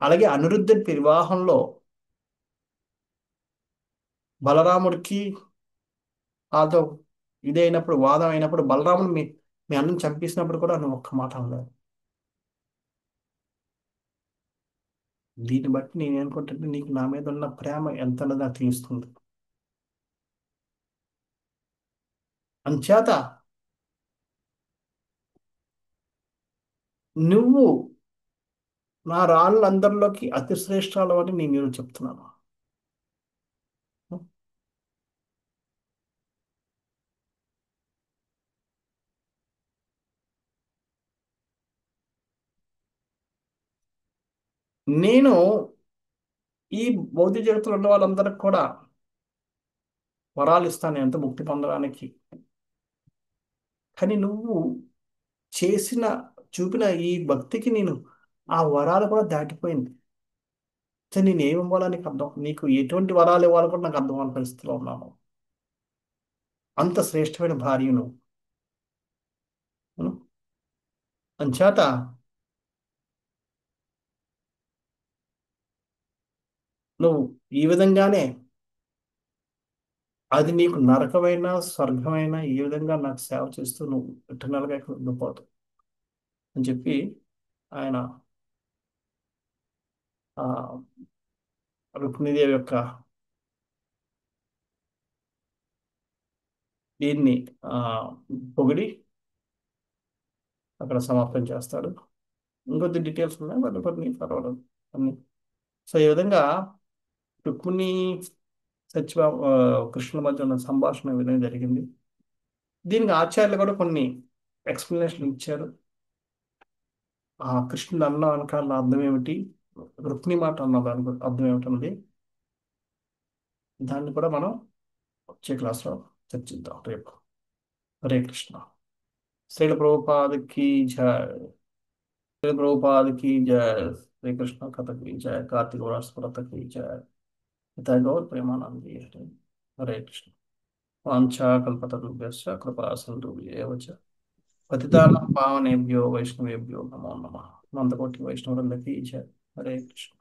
అలాగే అనిరుద్ధుడి వివాహంలో బలరాముడికి ఆతో ఇదైనప్పుడు, వాదం అయినప్పుడు, బలరాముడు మీ అన్నని చంపేసినప్పుడు కూడా నువ్వు ఒక్క మాట అనలేదు. దీన్ని బట్టి నేను అనుకుంటుంటే నీకు నా మీద ఉన్న ప్రేమ ఎంత అన్నది నాకు తెలుస్తుంది. అంచేత నువ్వు నా రాళ్ళందరిలోకి అతి శ్రేష్టాలు అని నేను చెప్తున్నాను. నేను ఈ భౌతిక జగత్తులో ఉన్న వాళ్ళందరికి కూడా వరాలు ఇస్తాను ఎంత ముక్తి పొందడానికి. కానీ నువ్వు చేసిన చూపిన ఈ భక్తికి నేను ఆ వరాలు కూడా దాటిపోయింది. సో నేను ఏమి ఇవ్వాలో నీకు అర్థం, నీకు ఎటువంటి వరాలు ఇవ్వాలో కూడా నాకు అర్థం అనే పరిస్థితిలో ఉన్నాను. అంత శ్రేష్టమైన భార్యను. ఉం? అంచేత నువ్వు ఈ విధంగానే, అది నీకు నరకమైన స్వర్గమైన ఈ విధంగా నాకు సేవ చేస్తూ నువ్వు ఇటర్నల్గా ఇక్కడ ఉండిపోతావు అని చెప్పి ఆయన ఆ రుక్మిణీదేవి యొక్క దీన్ని ఆ పొగిడి అక్కడ సమాప్తం చేస్తాడు. ఇంకొద్ది డీటెయిల్స్ ఉన్నాయి, బట్ కొన్ని పర్వాలేదు అన్ని. సో ఈ విధంగా రుక్మిణి కృష్ణుల మధ్య ఉన్న సంభాషణ ఈ విధంగా జరిగింది. దీనికి ఆచార్యులు కూడా కొన్ని ఎక్స్ప్లెనేషన్ ఇచ్చారు. ఆ కృష్ణుడు అన్న వెనకాల అర్థం ఏమిటి, రుక్మిణి మాట అన్న దానికి అర్థం ఏమిటన్నది దాన్ని కూడా మనం వచ్చే క్లాస్లో చర్చిద్దాం రేపు. హరే కృష్ణ. శ్రీల ప్రభుపాదకి జయ. శ్రీల ప్రభుపాదకి జయ. శ్రీకృష్ణ కథకి జయ. కార్తీక వ్రత జయ. पिता गौर प्रेमानंदी हरे. हरे कृष्ण. वाञ्छाकल्पतरुभ्यश्च कृपा सिन्धुभ्येव च पतितानां पावनेभ्यो वैष्णवेभ्यो नमो नमः. अनंतकोटि वैष्णववृंद की जय. हरे कृष्ण.